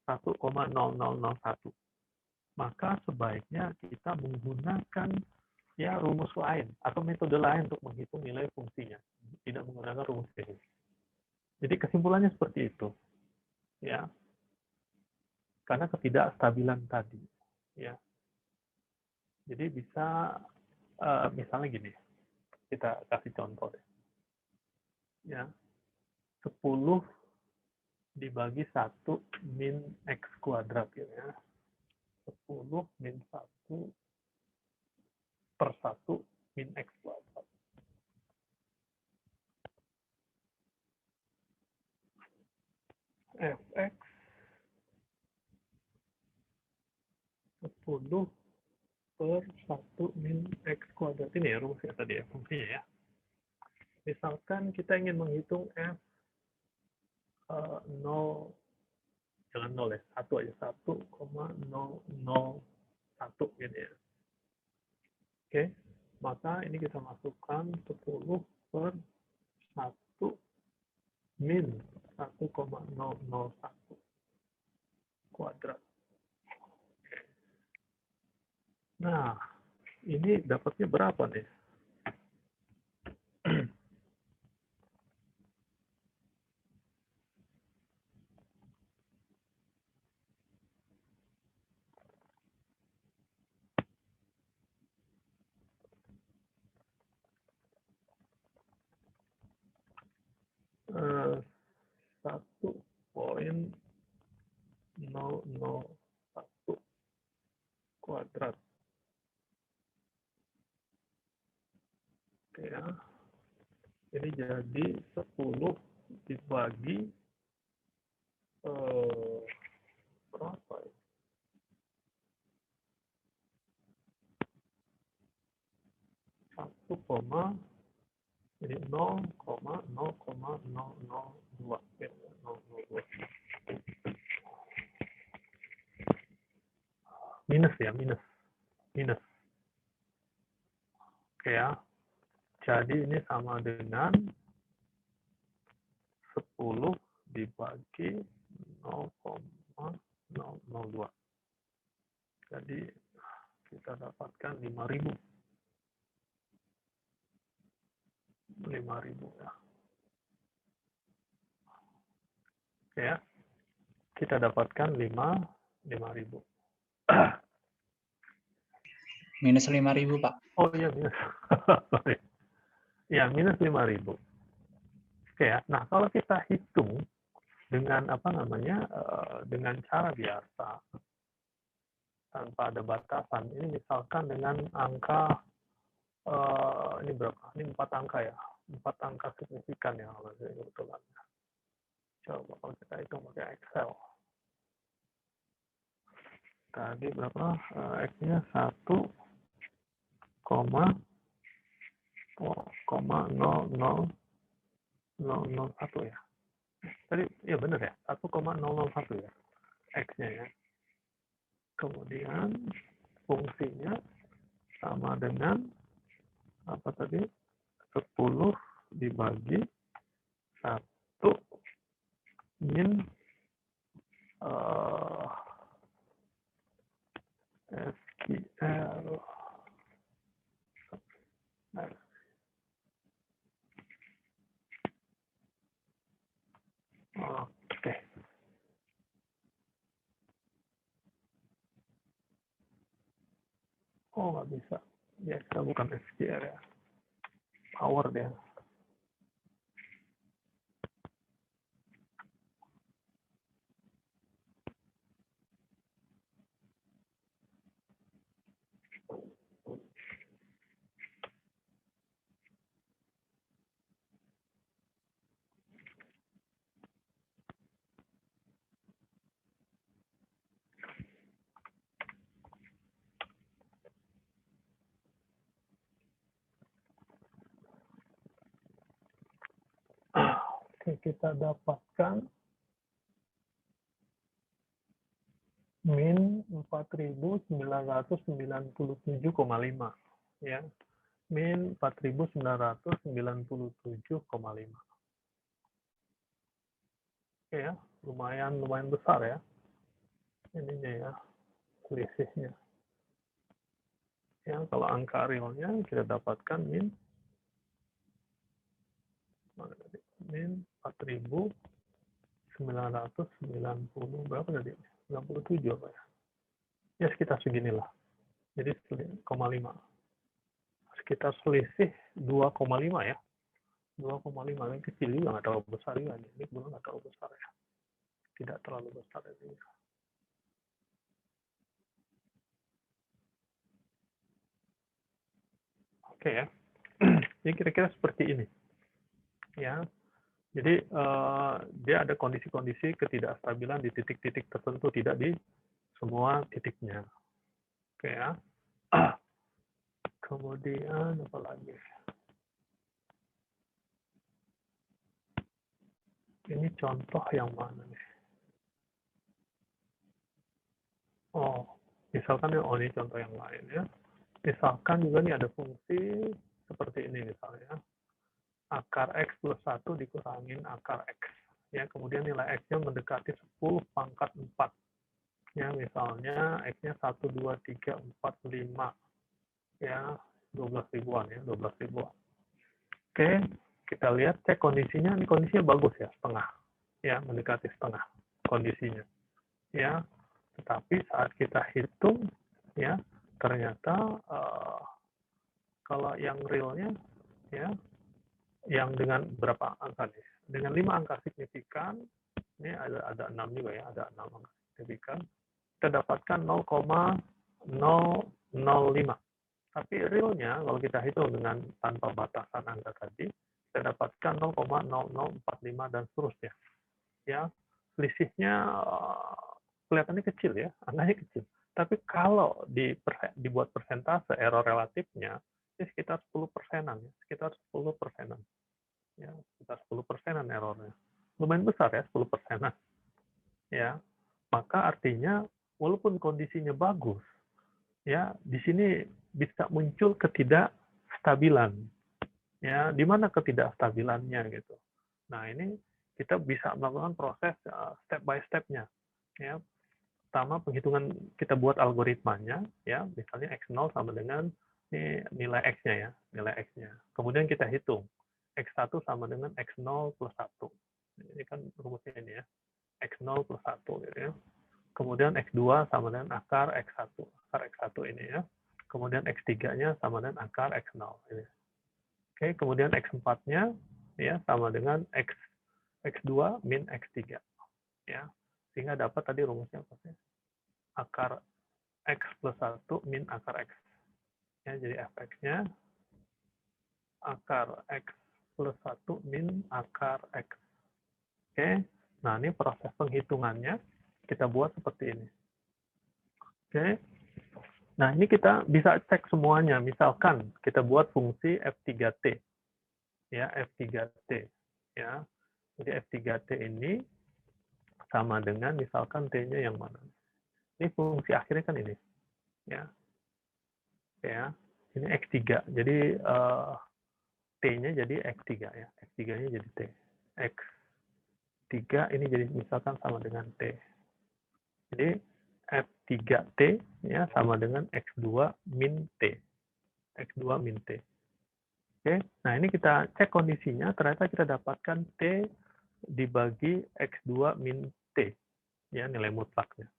1,0001, maka sebaiknya kita menggunakan, ya, rumus lain atau metode lain untuk menghitung nilai fungsinya, tidak menggunakan rumus ini. Jadi kesimpulannya seperti itu, ya, karena ketidakstabilan tadi, ya. Jadi bisa misalnya gini, kita kasih contoh deh, ya, 10 dibagi 1 min X kuadrat, ya, 10 min 1 per 1 min X kuadrat. Fx 10 per 1 min X kuadrat, ini ya rumusnya tadi ya, fungsinya ya. Misalkan kita ingin menghitung F 0, jangan 0 ya, 1 aja, 1,001 gitu ya. Oke, maka ini kita masukkan 10 per 1 min 1,001 kuadrat. Nah, ini dapatnya berapa nih? Eh, 1,001 kuadrat. Oke ya. Ini jadi 10 dibagi berapa ya? Jadi 0,0,002 ya, 002. Minus ya, minus. Oke ya. Jadi ini sama dengan 10 dibagi 0,002. Jadi kita dapatkan 5.000. 5.000 ya. Oke ya. Kita dapatkan 5.000. Minus 5.000, Pak. Oh iya, minus. Ya, minus 5.000. Oke ya. Nah, kalau kita hitung dengan dengan cara biasa, tanpa ada batasan. Ini misalkan dengan angka ini berapa? Ini 4 angka ya, 4 angka signifikan ya kalau saya kebetulan. Coba kalau kita hitung pakai Excel. Tadi berapa? X-nya 1,0001 ya. Tadi ya benar ya, 1,001 ya X-nya ya. Kemudian fungsinya sama dengan apa tadi? 10 dibagi 1 min SQL. Oke. Oh, nggak bisa. Ya, kita bukan SQL ya. Power dia. Oke, kita dapatkan min 4.997,5 ya. Min 4.997,5. Oke ya, lumayan besar ya. Ininya ya, selisihnya. Ya, kalau angka realnya kita dapatkan min 4.990 berapa tadi? 97 apa ya? Ya sekitar seginilah. Jadi 0,5. Sekitar selisih 2,5 ya. 2,5 yang kecil juga, nggak terlalu besar juga. Ini belum nggak terlalu besar ya. Tidak terlalu besar ini. Oke ya. Jadi kira-kira seperti ini. Ya. Jadi dia ada kondisi-kondisi ketidakstabilan di titik-titik tertentu, tidak di semua titiknya. Oke ya. Kemudian apa lagi? Ini contoh yang mana nih? Oh, misalkan ini contoh yang lain ya. Misalkan juga nih ada fungsi seperti ini misalnya. Akar X plus 1 dikurangin akar X. Ya, kemudian nilai X-nya mendekati 10 pangkat 4. Ya, misalnya X-nya 1, 2, 3, 4, 5. Ya, 12 ribuan ya, 12 ribuan. Oke, kita lihat cek kondisinya. Ini kondisinya bagus ya, setengah. Ya, mendekati setengah kondisinya. Ya, tetapi saat kita hitung ya, ternyata kalau yang realnya ya, yang dengan berapa angka nih? Dengan 5 angka signifikan, ini ada 6 juga ya, ada 6 angka signifikan. Kita dapatkan 0,005. Tapi realnya kalau kita hitung dengan tanpa batasan angka tadi, kita dapatkan 0,0045 dan seterusnya. Ya, selisihnya kelihatannya kecil ya, angkanya kecil. Tapi kalau dibuat persentase error relatifnya, ini sekitar 10%-an ya, sekitar 10%-an. Ya, sekitar 10%-an errornya. Lumayan besar ya, 10%-an. Ya, maka artinya walaupun kondisinya bagus, ya di sini bisa muncul ketidakstabilan. Ya, di mana ketidakstabilannya gitu. Nah, ini kita bisa melakukan proses step by step-nya. Ya, pertama penghitungan kita buat algoritmanya, ya, misalnya x0 sama dengan ini nilai x-nya ya, nilai x-nya. Kemudian kita hitung x1 sama dengan x0 plus 1. Ini kan rumusnya ini ya, x0 plus 1 gitu ya. Kemudian x2 sama dengan akar x1, akar x1 ini ya. Kemudian x3-nya sama dengan akar x0 ini. Oke, kemudian x4-nya ya sama dengan x2 min x3 ya. Sehingga dapat tadi rumusnya apa sih? Akar X plus 1 min akar X. Ya, jadi fx-nya akar X plus 1 min akar X. Oke, nah ini proses penghitungannya kita buat seperti ini. Oke, nah ini kita bisa cek semuanya. Misalkan kita buat fungsi F3T. Ya, F3T. Ya, jadi F3T ini sama dengan misalkan T-nya yang mana. Ini fungsi akhirnya kan ini. Ya, ya ini X3. Jadi T-nya jadi X3 ya. X3-nya jadi T. X3 ini jadi misalkan sama dengan T. Jadi F3T ya sama dengan X2 min T. X2 min T. Oke, nah ini kita cek kondisinya, ternyata kita dapatkan T dibagi X2 min T, ya nilai mutlaknya.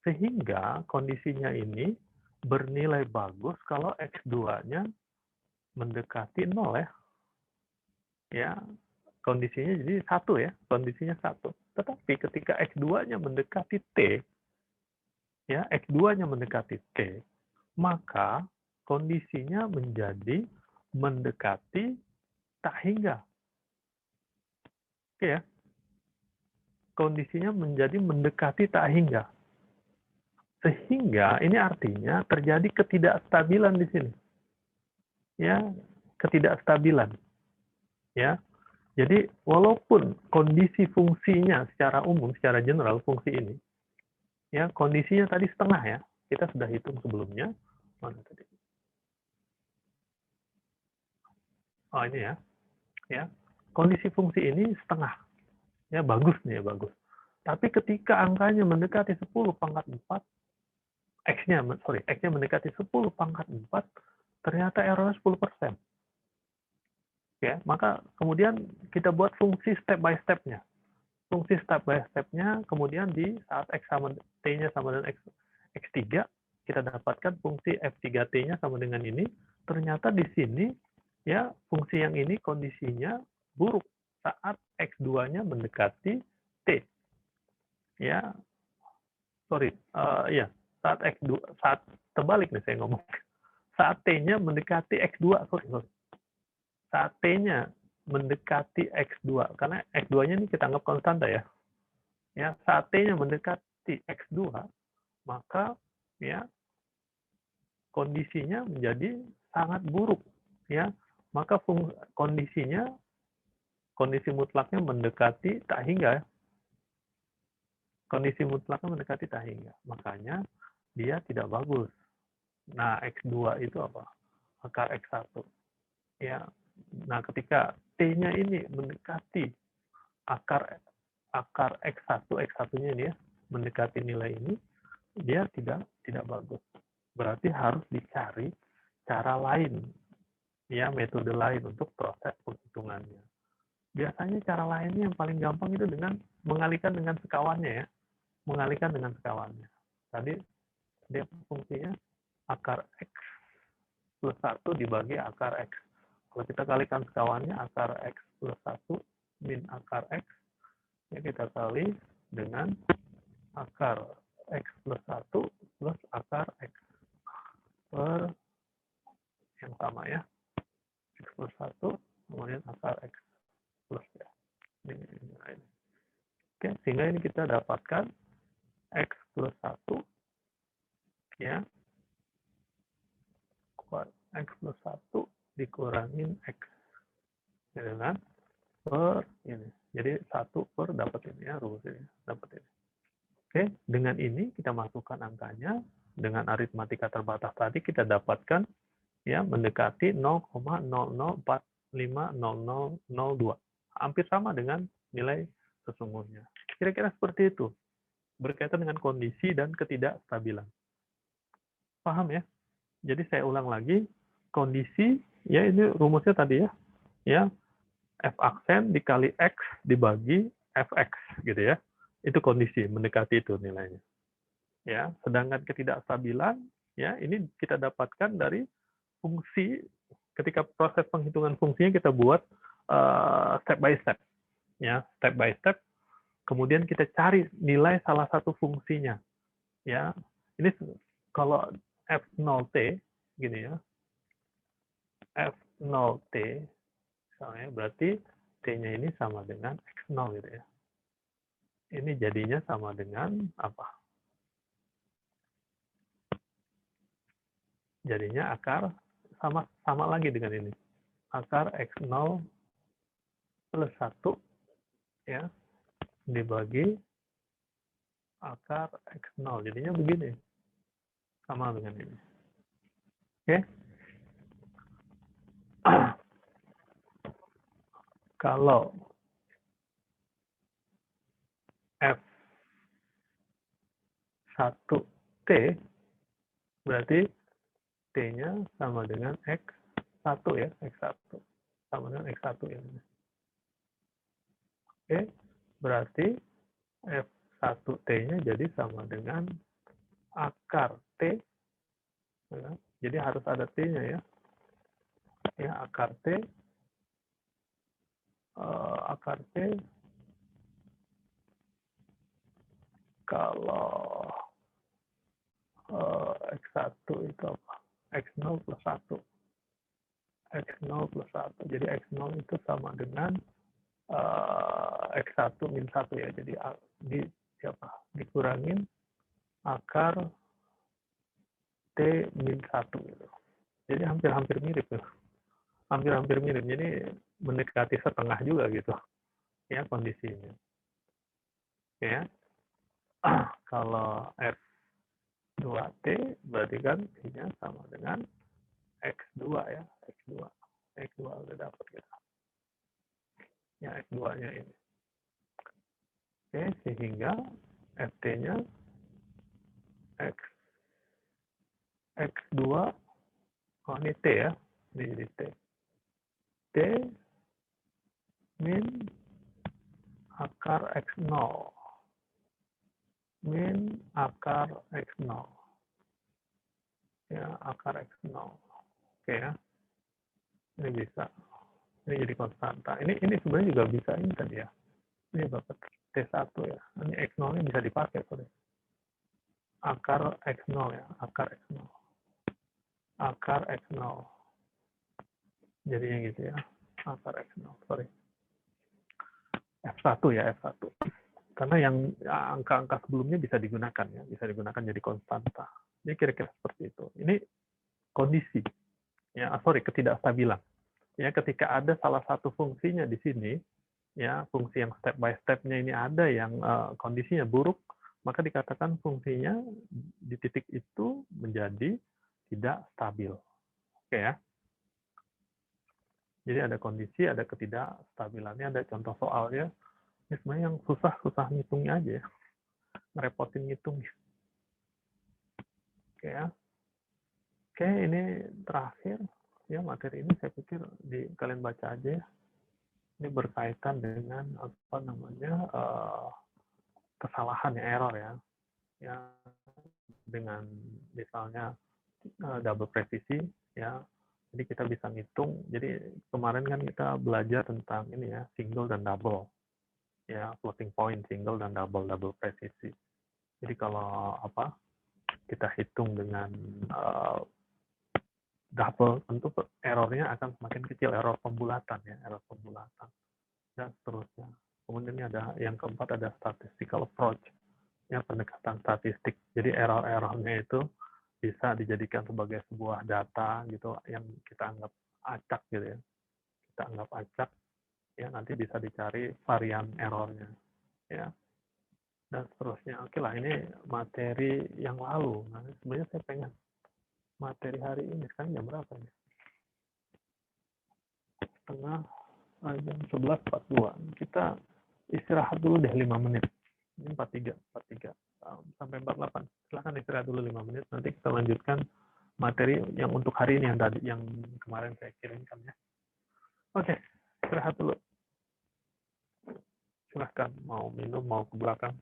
Sehingga kondisinya ini bernilai bagus kalau X2-nya mendekati 0 ya. Ya, kondisinya jadi 1 ya, kondisinya 1. Tetapi ketika X2-nya mendekati T, ya X2-nya mendekati T, maka kondisinya menjadi mendekati tak hingga. Oke ya. Kondisinya menjadi mendekati tak hingga. Sehingga ini artinya terjadi ketidakstabilan di sini. Ya, ketidakstabilan. Ya. Jadi walaupun kondisi fungsinya secara umum, secara general fungsi ini, ya kondisinya tadi setengah ya. Kita sudah hitung sebelumnya. Mana tadi? Oh ini ya. Ya. Kondisi fungsi ini setengah. Ya bagus nih ya, bagus. Tapi ketika angkanya mendekati 10 pangkat 4, X-nya mendekati 10 pangkat 4, ternyata errornya 10%. Ya, maka kemudian kita buat fungsi step by step-nya. Fungsi step by step-nya kemudian di saat X sama T-nya sama dengan X3, kita dapatkan fungsi F3T-nya sama dengan ini. Ternyata di sini ya fungsi yang ini kondisinya buruk saat X2-nya mendekati T. Ya, sorry, ya saat terbalik nih saya ngomong. Saat T-nya mendekati X2, sorry. Saat T-nya mendekati X2, karena X2-nya ini kita anggap konstanta ya. Ya, saat T-nya mendekati X2, maka ya kondisinya menjadi sangat buruk ya. Maka kondisi mutlaknya mendekati tak hingga. Kondisi mutlaknya mendekati tak hingga. Makanya dia tidak bagus. Nah, X2 itu apa? Akar X1. Ya. Nah, ketika T-nya ini mendekati akar X1, X1-nya ini ya, mendekati nilai ini, dia tidak bagus. Berarti harus dicari cara lain, ya metode lain untuk proses penghitungannya. Biasanya cara lainnya yang paling gampang itu dengan mengalihkan dengan sekawannya ya, mengalihkan dengan sekawannya. Tadi dia fungsinya akar X plus 1 dibagi akar X. Kalau kita kalikan sekawannya akar X plus 1 min akar X, ya kita kali dengan akar X plus 1 plus akar X per yang sama ya. X plus 1 kemudian akar X plus ya. Ini. Oke, sehingga ini kita dapatkan X plus 1 ya. X plus 1 dikurangin X. Ya kan? Per ini. Jadi 1 per dapat ini ya, rumus ini. Dapat ini. Oke, dengan ini kita masukkan angkanya. Dengan aritmatika terbatas tadi kita dapatkan ya mendekati 0,00450002. Hampir sama dengan nilai sesungguhnya. Kira-kira seperti itu. Berkaitan dengan kondisi dan ketidakstabilan. Paham ya? Jadi saya ulang lagi, kondisi ya ini rumusnya tadi ya. Ya, F aksen dikali X dibagi Fx gitu ya. Itu kondisi mendekati itu nilainya. Ya, sedangkan ketidakstabilan ya ini kita dapatkan dari fungsi ketika proses penghitungan fungsinya kita buat step by step. Ya, step by step. Kemudian kita cari nilai salah satu fungsinya. Ya, ini kalau F0T gini ya, F0T misalnya berarti T-nya ini sama dengan X0 gitu ya. Ini jadinya sama dengan apa? Jadinya akar sama lagi dengan ini. Akar X0 plus 1 ya dibagi akar X0. Jadinya begini. Sama dengan ini. Oke. Kalau F1T berarti T-nya sama dengan X1 ya, X1. Sama dengan X1 ya. Oke, berarti F1T-nya jadi sama dengan akar T. Ya. Jadi harus ada T-nya ya. Ya, akar T. Akar T kalau X1 itu apa? X0 plus 1. X0 plus 1. Jadi X0 itu sama dengan X1 min 1 ya. Jadi dikurangin akar T min 1 gitu. Jadi hampir-hampir mirip ya. Hampir-hampir mirip. Jadi mendekati setengah juga gitu. Ya kondisinya. Ya. Kalau F2T berarti kan T-nya sama dengan X2 ya. X2 udah dapat kita. Ya X2-nya ini. Oke, sehingga FT-nya X2, oh ini T ya, ini jadi T. T min akar X0 min akar X0. Ya, akar X0. Oke ya. Ini bisa. Ini jadi konstanta. Ini sebenarnya juga bisa ini tadi ya. Ini dapat T1 ya. Ini X0-nya bisa dipakai. Sorry. Akar X0 ya. Akar X0. Akar X0. Jadinya gitu ya. Akar X0. Sorry. F1 ya. F1. Karena yang angka-angka sebelumnya bisa digunakan ya. Bisa digunakan jadi konstanta. Jadi kira-kira seperti itu. Ini kondisi. Ya, sorry, ketidakstabilan. Ya, ketika ada salah satu fungsinya di sini, ya fungsi yang step by step-nya ini ada yang kondisinya buruk, maka dikatakan fungsinya di titik itu menjadi tidak stabil. Oke ya. Jadi ada kondisi, ada ketidakstabilannya, ada contoh soalnya. Ini sebenarnya yang susah ngitungnya aja ya. Ngerepotin ngitungnya. Oke ya. Oke, ini terakhir. Ya, materi ini saya pikir kalian baca aja ya. Ini berkaitan dengan apa namanya kesalahan ya, error ya. Ya, dengan misalnya double presisi ya. Jadi kita bisa ngitung. Jadi kemarin kan kita belajar tentang ini ya, single dan double. Ya, floating point, single dan double presisi. Jadi kalau apa? Kita hitung dengan double, tentu errornya akan semakin kecil, error pembulatan ya, error pembulatan dan seterusnya. Kemudian ini ada yang keempat, ada statistical approach ya, pendekatan statistik. Jadi error-errornya itu bisa dijadikan sebagai sebuah data gitu yang kita anggap acak gitu ya, kita anggap acak ya, nanti bisa dicari varian errornya ya dan seterusnya. Oke lah, ini materi yang lalu. Nah, sebenarnya saya pengen materi hari ini. Sekarang jam berapa nih? Jam 11.42. Kita istirahat dulu deh 5 menit. Ini 43 sampai 48. Silahkan istirahat dulu 5 menit. Nanti kita lanjutkan materi yang untuk hari ini yang kemarin saya kirimkan ya. Oke, istirahat dulu. Silahkan mau minum, mau ke belakang.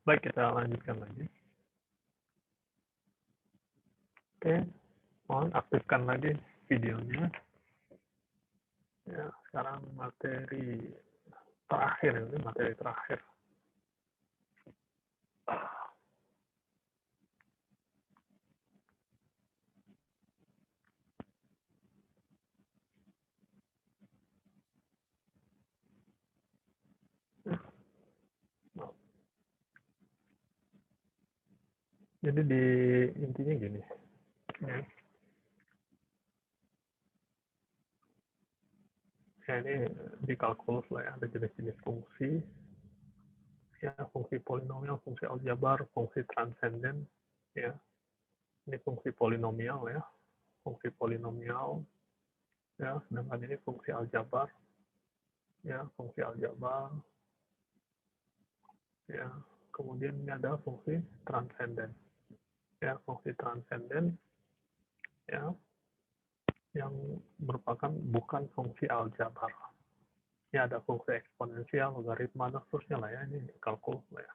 Baik, kita lanjutkan lagi. Oke, mohon aktifkan lagi videonya. Ya, sekarang materi terakhir ini, materi terakhir. Jadi intinya gini, ya. Ya, ini di kalkulus lah ya, ada jenis-jenis fungsi, ya, fungsi polinomial, fungsi aljabar, fungsi transenden, ya. Ini fungsi polinomial ya, fungsi polinomial, ya. Sedangkan ini fungsi aljabar, ya, fungsi aljabar, ya. Kemudian ini ada fungsi transenden, ya, fungsi transenden, ya, yang merupakan bukan fungsi aljabar. Ya, ada fungsi eksponensial, logaritma, dan seterusnya lah ya, ini kalkulus lah ya.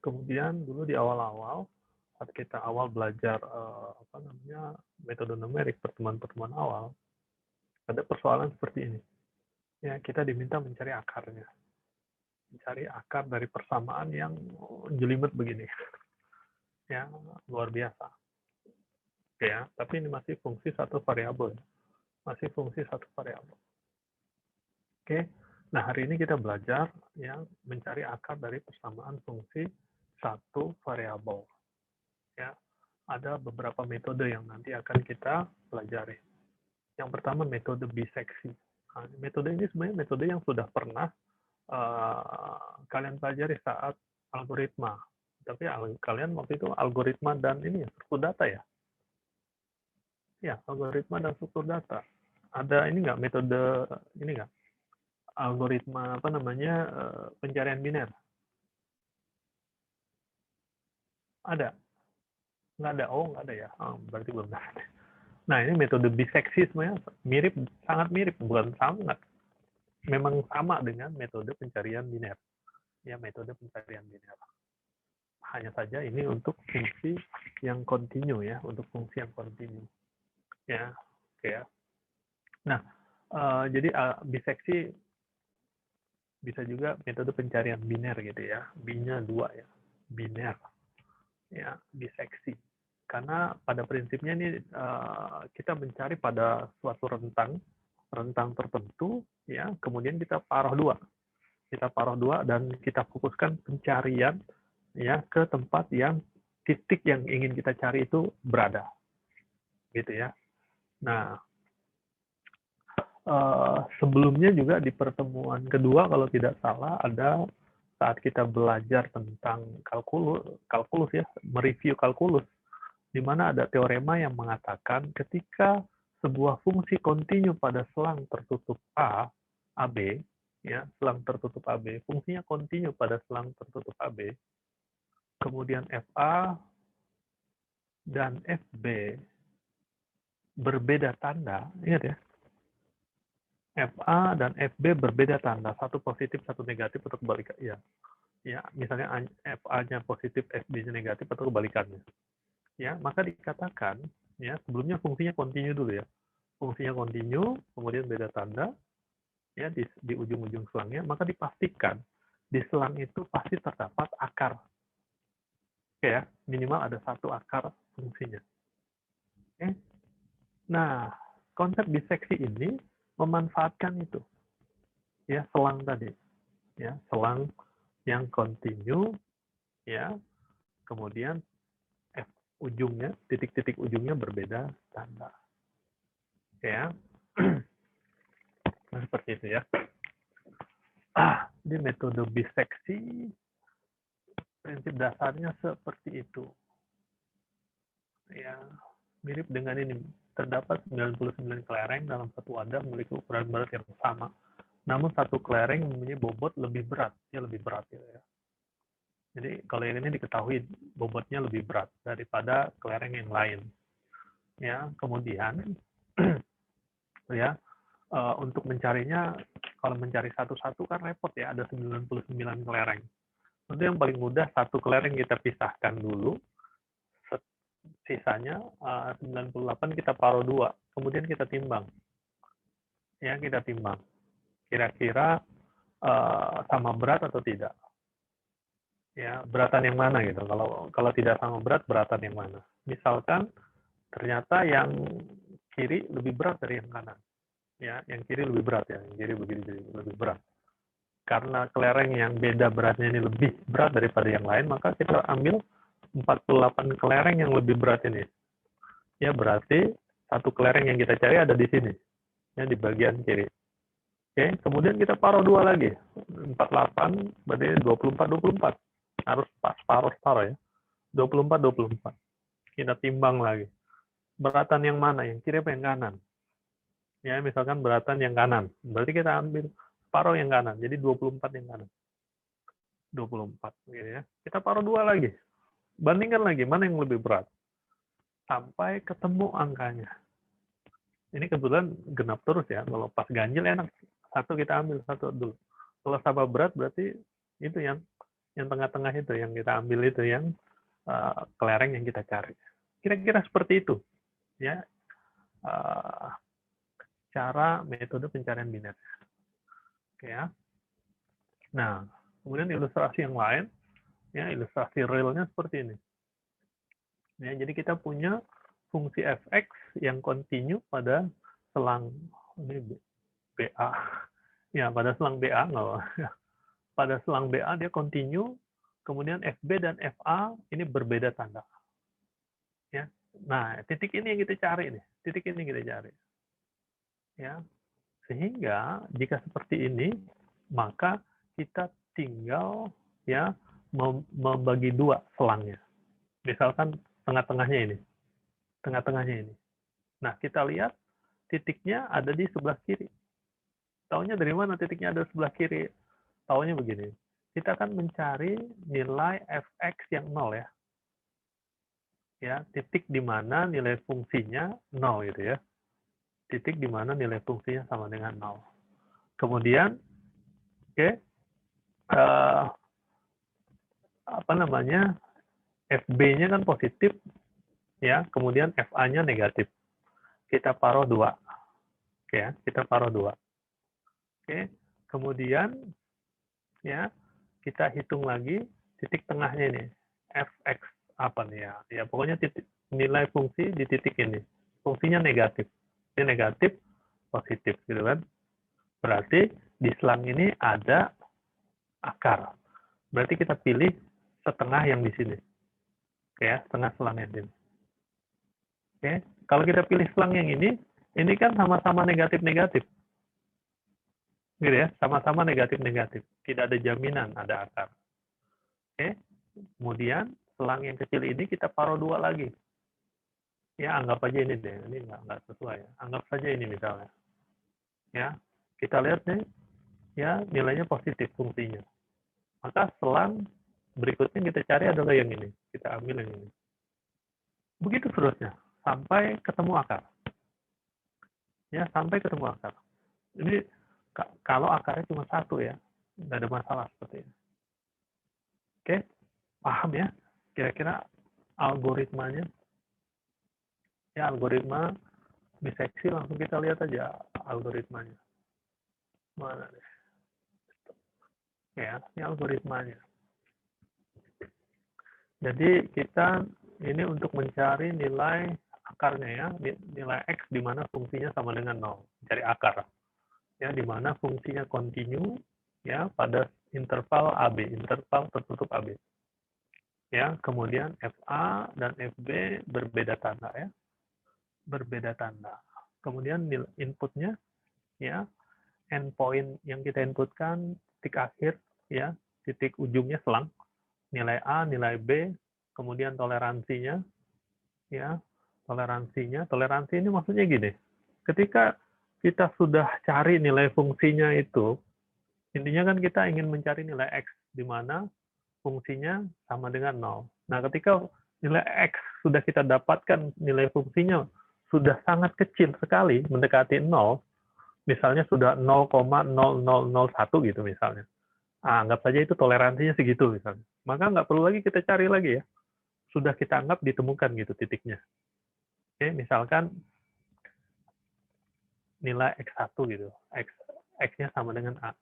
Kemudian dulu di awal-awal, saat kita awal belajar metode numerik, pertemuan-pertemuan awal, ada persoalan seperti ini. Ya, kita diminta mencari akarnya. Mencari akar dari persamaan yang jelimet begini. Ya, luar biasa. Ya, tapi ini masih fungsi satu variabel. Masih fungsi satu variabel. Oke. Nah, hari ini kita belajar yang mencari akar dari persamaan fungsi satu variabel. Ya, ada beberapa metode yang nanti akan kita pelajari. Yang pertama metode biseksi. Nah, metode ini sebenarnya metode yang sudah pernah kalian pelajari saat algoritma. Tapi kalian waktu itu algoritma dan ini struktur data ya? Ya, algoritma dan struktur data. Ada ini nggak metode ini nggak? Algoritma pencarian biner? Ada? Nggak ada? Oh, nggak ada ya? Oh, berarti belum ada. Nah, ini metode biseksi sebenarnya mirip, sangat mirip, bukan sangat. Memang sama dengan metode pencarian biner. Ya, metode pencarian biner. Hanya saja ini untuk fungsi yang kontinu ya, untuk fungsi yang kontinu. Ya, oke ya. Nah, jadi biseksi bisa juga metode pencarian biner gitu ya. B-nya 2 ya. Biner. Ya, biseksi. Karena pada prinsipnya ini kita mencari pada suatu rentang tertentu ya, kemudian kita paruh 2. Kita paruh 2 dan kita fokuskan pencarian ya ke tempat yang titik yang ingin kita cari itu berada. Gitu ya. Nah, sebelumnya juga di pertemuan kedua kalau tidak salah ada saat kita belajar tentang kalkulus ya, mereview kalkulus, di mana ada teorema yang mengatakan ketika sebuah fungsi kontinu pada selang tertutup AB, ya, selang tertutup AB, fungsinya kontinu pada selang tertutup AB, kemudian FA dan FB berbeda tanda, ingat ya, FA dan FB berbeda tanda, satu positif, satu negatif, atau kebalikannya. Ya, misalnya FA-nya positif, FB-nya negatif, atau kebalikannya. Ya, maka dikatakan, ya, sebelumnya fungsinya kontinu dulu ya. Fungsinya kontinu, kemudian beda tanda, ya, di ujung-ujung selangnya, maka dipastikan di selang itu pasti terdapat akar. Oke ya, minimal ada satu akar fungsinya. Oke. Nah, konsep biseksi ini memanfaatkan itu. Ya, selang tadi. Ya, selang yang kontinu, ya, kemudian ujungnya, titik-titik ujungnya berbeda tanda. Ya, nah, seperti itu ya. Di metode biseksi, prinsip dasarnya seperti itu. Ya, mirip dengan ini. Terdapat 99 kelereng dalam satu wadah memiliki ukuran berat yang sama. Namun satu kelereng mempunyai bobot lebih berat. Ya, lebih berat ya. Jadi kalau yang ini diketahui bobotnya lebih berat daripada kelereng yang lain. Ya, kemudian ya untuk mencarinya, kalau mencari satu-satu kan repot ya, ada 99 kelereng. Tentu yang paling mudah satu kelereng kita pisahkan dulu, sisanya 98 kita paro 2, kemudian kita timbang. Ya, kita timbang. Kira-kira sama berat atau tidak? Ya, beratan yang mana gitu. Kalau tidak sama berat, beratan yang mana? Misalkan ternyata yang kiri lebih berat dari yang kanan. Ya, yang kiri lebih berat ya, yang kiri lebih berat. Karena kelereng yang beda beratnya ini lebih berat daripada yang lain, maka kita ambil 48 kelereng yang lebih berat ini. Ya, berarti satu kelereng yang kita cari ada di sini. Ya, di bagian kiri. Oke, kemudian kita paro 2 lagi. 48 berarti 24. Harus pas paro ya. 24. Kita timbang lagi. Beratan yang mana? Yang kiri apa yang kanan? Ya, misalkan beratan yang kanan. Berarti kita ambil paro yang kanan. Jadi 24 yang kanan. 24 gitu ya. Kita paro 2 lagi. Bandingkan lagi mana yang lebih berat. Sampai ketemu angkanya. Ini kebetulan genap terus ya. Kalau pas ganjil enak. Satu kita ambil, satu dulu. Kalau sama berat berarti itu yang tengah-tengah itu. Yang kita ambil itu yang kelereng yang kita cari. Kira-kira seperti itu. Ya. Cara metode pencarian biner. Oke ya. Nah, kemudian ilustrasi yang lain. Ya, ilustrasi realnya seperti ini. Ya, jadi kita punya fungsi fx yang kontinu pada selang ini BA. Ya, pada selang BA pada selang BA dia kontinu, kemudian FB dan FA ini berbeda tanda. Ya. Nah, titik ini yang kita cari nih. Titik ini kita cari. Ya. Sehingga jika seperti ini, maka kita tinggal ya membagi dua selangnya. Misalkan tengah-tengahnya ini. Tengah-tengahnya ini. Nah, kita lihat titiknya ada di sebelah kiri. Taunya dari mana titiknya ada di sebelah kiri? Taunya begini. Kita akan mencari nilai fx yang 0 ya. Ya, titik di mana nilai fungsinya 0 gitu ya. Titik di mana nilai fungsinya sama dengan 0. Kemudian apa namanya? FB-nya kan positif ya, kemudian FA-nya negatif. Kita paro 2. Oke ya, kita paro 2. Oke, kemudian ya kita hitung lagi titik tengahnya ini. Fx apa nih ya? Ya pokoknya titik nilai fungsi di titik ini. Fungsinya negatif. Ini negatif, positif gitu kan. Berarti di selang ini ada akar. Berarti kita pilih setengah yang di sini. Oke ya, setengah selang yang ini. Oke, kalau kita pilih selang yang ini kan sama-sama negatif-negatif. Gitu ya, sama-sama negatif-negatif. Tidak ada jaminan ada akar. Oke, kemudian selang yang kecil ini kita paro 2 lagi. Ya, anggap aja ini deh. Ini nggak sesuai ya. Anggap saja ini misalnya. Ya, kita lihat nih, ya nilainya positif fungsinya. Maka selang berikutnya kita cari adalah yang ini. Kita ambil yang ini. Begitu seterusnya. Sampai ketemu akar. Ya, sampai ketemu akar. Ini kalau akarnya cuma 1 ya, nggak ada masalah seperti ini. Oke, paham ya? Kira-kira algoritmanya? Ya, algoritma biseksi langsung kita lihat aja algoritmanya. Mana nih? Ya, ini algoritmanya. Jadi kita ini untuk mencari nilai akarnya ya, nilai X di mana fungsinya sama dengan 0. Cari akar. Ya, di mana fungsinya kontinu ya pada interval AB, interval tertutup AB. Ya, kemudian FA dan FB berbeda tanda ya. Berbeda tanda. Kemudian inputnya ya, endpoint yang kita inputkan titik akhir ya, titik ujungnya selang, nilai A, nilai B, kemudian toleransinya ya, toleransi ini maksudnya gini, ketika kita sudah cari nilai fungsinya itu, intinya kan kita ingin mencari nilai X di mana fungsinya sama dengan 0. Nah, ketika nilai X sudah kita dapatkan, nilai fungsinya sudah sangat kecil sekali, mendekati 0, misalnya sudah 0,0001 gitu misalnya. Anggap saja itu toleransinya segitu misalnya. Maka nggak perlu lagi kita cari lagi ya. Sudah kita anggap ditemukan gitu titiknya. Oke, misalkan nilai X1 gitu. X-nya sama dengan A.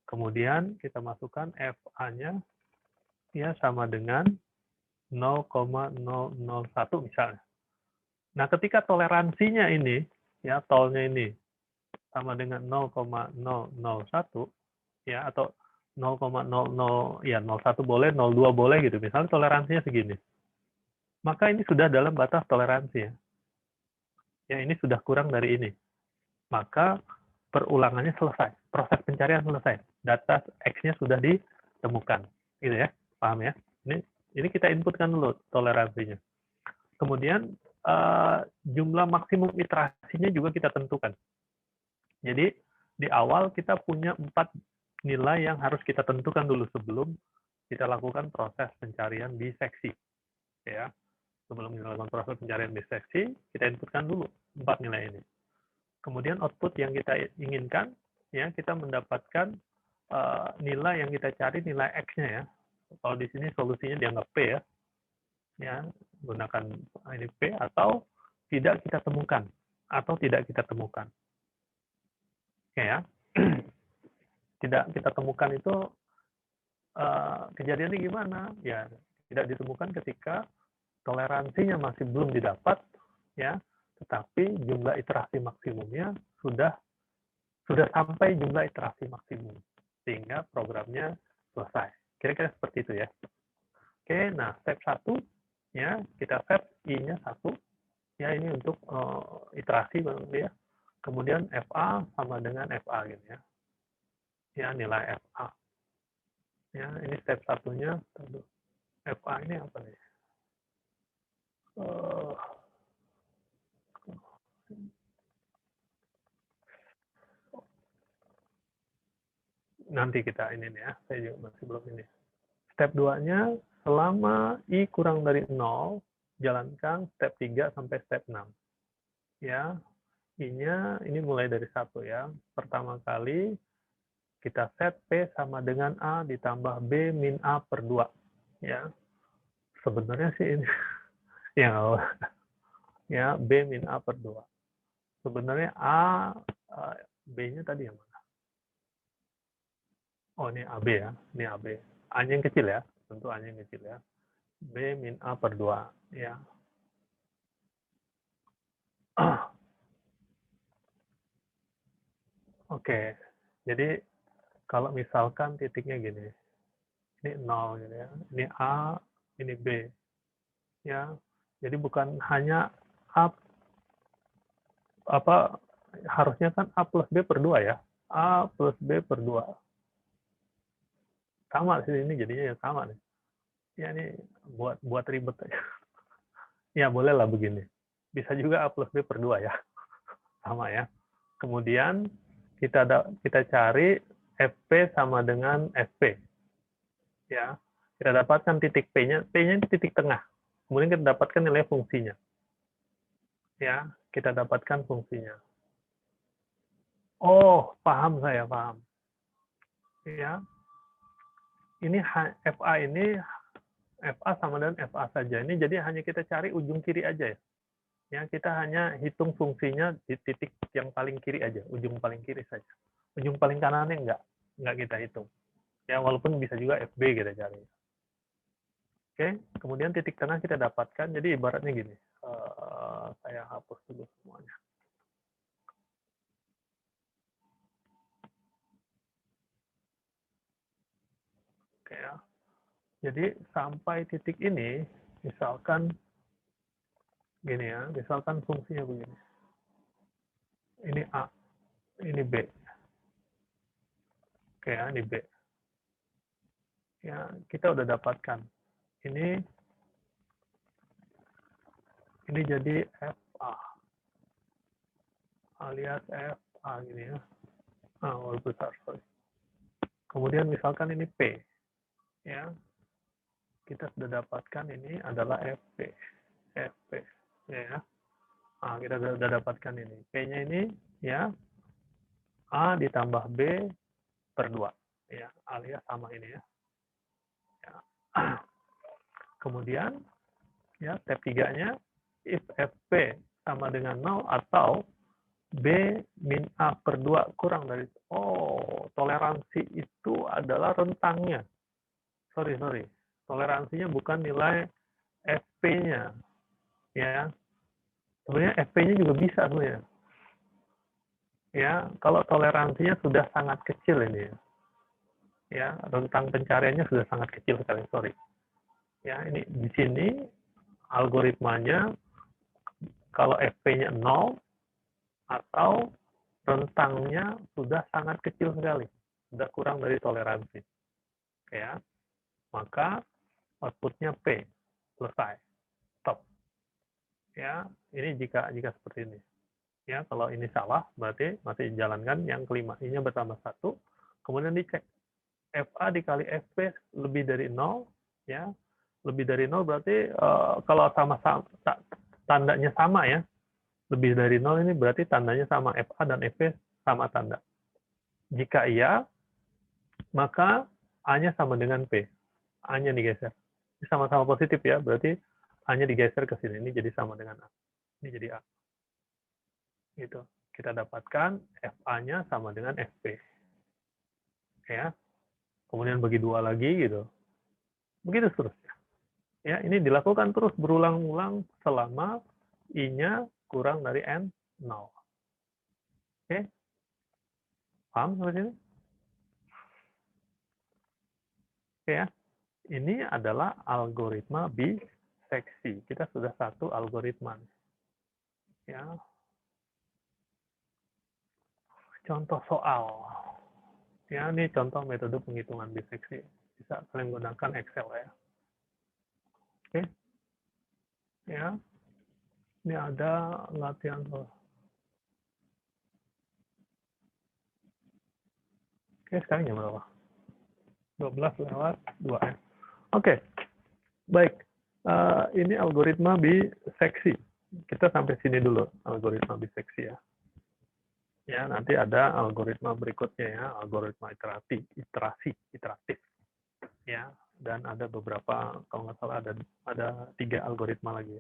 Kemudian kita masukkan FA-nya ya sama dengan 0,001 misalnya. Nah, ketika toleransinya ini, ya tolnya ini sama dengan 0,001, ya atau 0,00 ya 01 boleh, 02 boleh gitu. Misalnya toleransinya segini. Maka ini sudah dalam batas toleransi ya. Ya ini sudah kurang dari ini. Maka perulangannya selesai, proses pencarian selesai. Data X-nya sudah ditemukan. Gitu ya. Paham ya? Ini kita inputkan dulu toleransinya. Kemudian jumlah maksimum iterasinya juga kita tentukan. Jadi di awal kita punya 4 nilai yang harus kita tentukan dulu sebelum kita lakukan proses pencarian biseksi. Ya, sebelum kita lakukan proses pencarian biseksi, kita inputkan dulu 4 nilai ini. Kemudian output yang kita inginkan, ya kita mendapatkan nilai yang kita cari, nilai X-nya ya. Kalau di sini solusinya dianggap P ya. Ya, gunakan ini P atau tidak kita temukan Oke ya. Tidak kita temukan itu kejadiannya gimana? Ya, tidak ditemukan ketika toleransinya masih belum didapat ya, tetapi jumlah iterasi maksimumnya sudah sampai jumlah iterasi maksimum sehingga programnya selesai. Kira-kira seperti itu ya. Oke, nah step 1 ya, kita set I-nya 1. Ya, ini untuk iterasi ya. Kemudian FA sama dengan FA gitu ya. Ya, nilai FA. Ya, ini step 1-nya. FA ini apa nih? Nanti kita ini nih ya. Saya juga masih belum ini. Step 2-nya, selama I kurang dari 0, jalankan step 3 sampai step 6. Ya, I-nya ini mulai dari 1 ya. Pertama kali kita set P sama dengan A ditambah B min A per 2. Ya, sebenarnya sih ini ya B min A per 2. Sebenarnya B-nya tadi yang mana? Oh, ini AB ya. Ini AB. A-nya yang kecil ya. Tentu A-nya yang kecil ya. B min A per 2. Ya. Oke. Jadi, kalau misalkan titiknya gini. Ini 0 gitu ya. Ini A, ini B. Ya. Jadi bukan hanya A harusnya kan A plus B per 2 ya. A plus B per 2. Sama sih ini jadinya ya sama nih. Ya ini buat ribet aja. Ya bolehlah begini. Bisa juga A plus B per 2 ya. Sama ya. Kemudian kita cari FP sama dengan FP. Ya. Kita dapatkan titik P-nya. P-nya itu titik tengah. Kemudian kita dapatkan nilai fungsinya. Ya, kita dapatkan fungsinya. Oh, paham saya, paham. Ya. Ini FA sama dengan FA saja. Ini jadi hanya kita cari ujung kiri aja ya. Ya, kita hanya hitung fungsinya di titik yang paling kiri aja, ujung paling kiri saja. Ujung paling kanannya enggak kita hitung. Ya, walaupun bisa juga FB kita cari. Oke, kemudian titik tengah kita dapatkan. Jadi ibaratnya gini. Saya hapus dulu semuanya. Oke ya. Jadi sampai titik ini, misalkan gini ya, misalkan fungsinya begini. Ini A, ini B. Oke ya, ini B. Ya, kita udah dapatkan. Ini jadi FA. Alias FA gini ya. Huruf besar, sorry. Kemudian misalkan ini P. Ya. Kita sudah dapatkan ini adalah FP. FP. Ya. Kita sudah dapatkan ini. P-nya ini ya A ditambah B per 2. ya, alias sama ini ya. Ya. Kemudian ya step 3-nya if fp sama dengan 0 atau b min a per 2 kurang dari toleransi itu adalah rentangnya. Sorry. Toleransinya bukan nilai fp-nya. Ya. Sebenarnya fp-nya juga bisa sebenarnya. Ya, kalau toleransinya sudah sangat kecil ini ya. Ya, rentang pencariannya sudah sangat kecil sekali, sorry. Ya, ini di sini algoritmanya kalau fp-nya 0 atau rentangnya sudah sangat kecil sekali, sudah kurang dari toleransi. Ya, maka outputnya p, selesai, stop. Ya, ini jika seperti ini. Ya, kalau ini salah berarti masih jalankan yang kelima, ini bertambah 1, kemudian dicek FA dikali FP lebih dari 0, ya, lebih dari 0 berarti kalau sama-sama tandanya sama ya, lebih dari 0 ini berarti tandanya sama, FA dan FP sama tanda. Jika iya, maka A-nya sama dengan P, A-nya digeser. Ini sama-sama positif ya, berarti A-nya digeser ke sini, ini jadi sama dengan A, ini jadi A. Gitu. Kita dapatkan FA-nya sama dengan FP. Ya. Kemudian bagi 2 lagi gitu. Begitu seterusnya. Ya, ini dilakukan terus berulang-ulang selama I-nya kurang dari N 0. Oke? Paham sampai sini? Oke ya. Ini adalah algoritma biseksi. Kita sudah satu algoritma. Ya. Contoh soal. Ya, ini contoh metode penghitungan biseksi. Bisa kalian gunakan Excel ya. Oke. Ya. Ini ada latihan soal. Oke, sekarang jam berapa? 12:02 ya. Oke. Baik. Ini algoritma biseksi. Kita sampai sini dulu algoritma biseksi ya. Ya, nanti ada algoritma berikutnya ya, algoritma iteratif ya, dan ada beberapa, kalau nggak salah ada 3 algoritma lagi,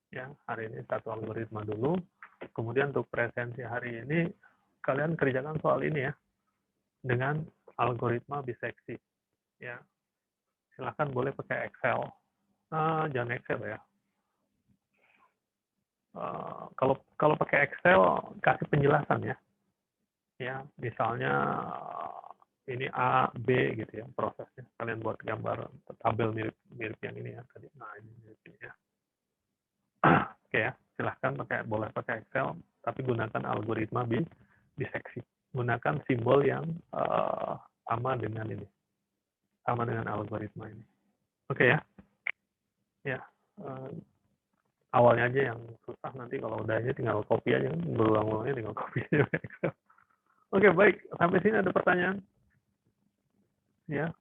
ya. Hari ini 1 algoritma dulu, kemudian untuk presensi hari ini kalian kerjakan soal ini ya dengan algoritma biseksi ya. Silahkan boleh pakai Excel, jangan Excel ya. Kalau pakai Excel kasih penjelasan ya. Ya, misalnya ini A, B gitu ya prosesnya. Kalian buat gambar tabel mirip yang ini ya tadi. Nah, ini miripnya ya. Oke ya, silahkan boleh pakai Excel, tapi gunakan algoritma biseksi. Gunakan simbol yang sama dengan ini. Sama dengan algoritma ini. Oke ya. Ya. Awalnya aja yang susah, nanti kalau udah aja tinggal copy aja, berulang-ulangnya tinggal copy aja. Oke, baik. Sampai sini ada pertanyaan? Ya.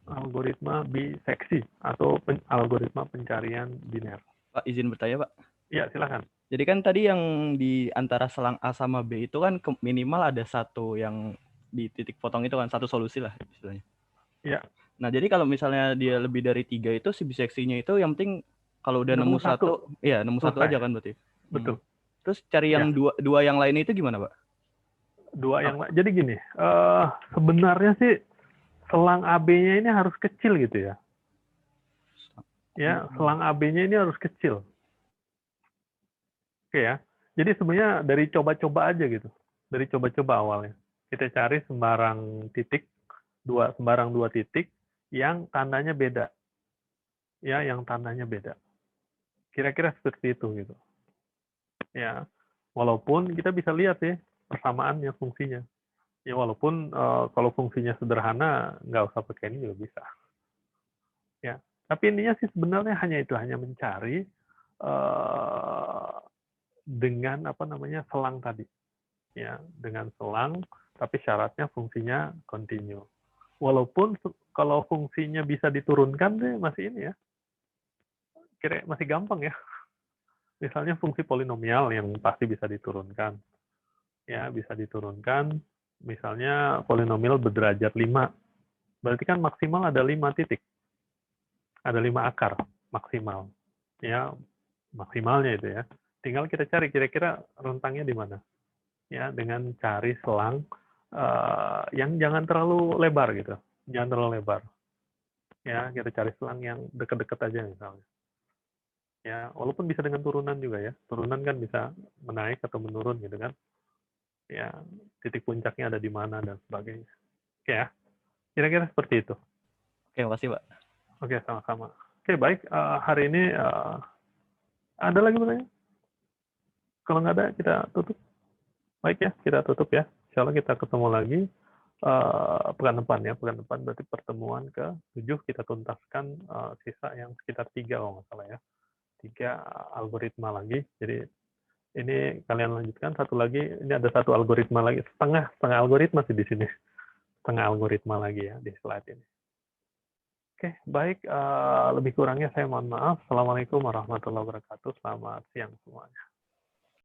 Algoritma biseksi atau algoritma pencarian biner. Pak, izin bertanya, Pak. Ya, silakan. Jadi kan tadi yang di antara selang A sama B itu kan minimal ada satu yang di titik potong itu kan, satu solusi lah istilahnya. Ya. Nah, jadi kalau misalnya dia lebih dari 3 itu si biseksinya itu yang penting kalau udah nemu satu, iya nemu satu aja kan berarti. Betul. Terus cari yang dua yang lain itu gimana, Pak? Jadi gini, sebenarnya sih selang AB-nya ini harus kecil gitu ya. Ya, selang AB-nya ini harus kecil. Oke ya. Jadi sebenarnya dari coba-coba aja gitu. Dari coba-coba awalnya. Kita cari sembarang dua titik yang tandanya beda. Ya, yang tandanya beda. Kira-kira seperti itu gitu. Ya, walaupun kita bisa lihat ya persamaannya fungsinya. Ya walaupun kalau fungsinya sederhana nggak usah pakai ini juga bisa. Ya, tapi intinya sih sebenarnya hanya mencari dengan selang tadi. Ya, dengan selang tapi syaratnya fungsinya continue. Walaupun kalau fungsinya bisa diturunkan deh masih ini ya. Kira masih gampang ya. Misalnya fungsi polinomial yang pasti bisa diturunkan. Ya, bisa diturunkan. misalnya polinomial berderajat 5. Berarti kan maksimal ada 5 titik. Ada 5 akar maksimal. Ya, maksimalnya itu ya. Tinggal kita cari kira-kira rentangnya di mana. Ya, dengan cari selang yang jangan terlalu lebar gitu. Jangan terlalu lebar. Ya, kita cari selang yang dekat-dekat aja misalnya. Ya, walaupun bisa dengan turunan juga ya. Turunan kan bisa menaik atau menurun gitu kan. Ya, titik puncaknya ada di mana dan sebagainya. Oke ya. Kira-kira seperti itu. Oke, makasih, Pak. Oke, sama-sama. Oke, baik. Hari ini ada lagi pertanyaan? Kalau nggak ada, kita tutup. Baik ya, kita tutup ya. Insya Allah kita ketemu lagi pekan depan ya. Pekan depan berarti pertemuan ke-7 kita tuntaskan sisa yang sekitar 3 kalau nggak salah ya. 3 algoritma lagi. Jadi ini kalian lanjutkan satu lagi. Ini ada satu algoritma lagi. Setengah algoritma sih di sini. Setengah algoritma lagi ya di slide ini. Oke, baik. Lebih kurangnya saya mohon maaf. Assalamualaikum warahmatullahi wabarakatuh. Selamat siang semuanya.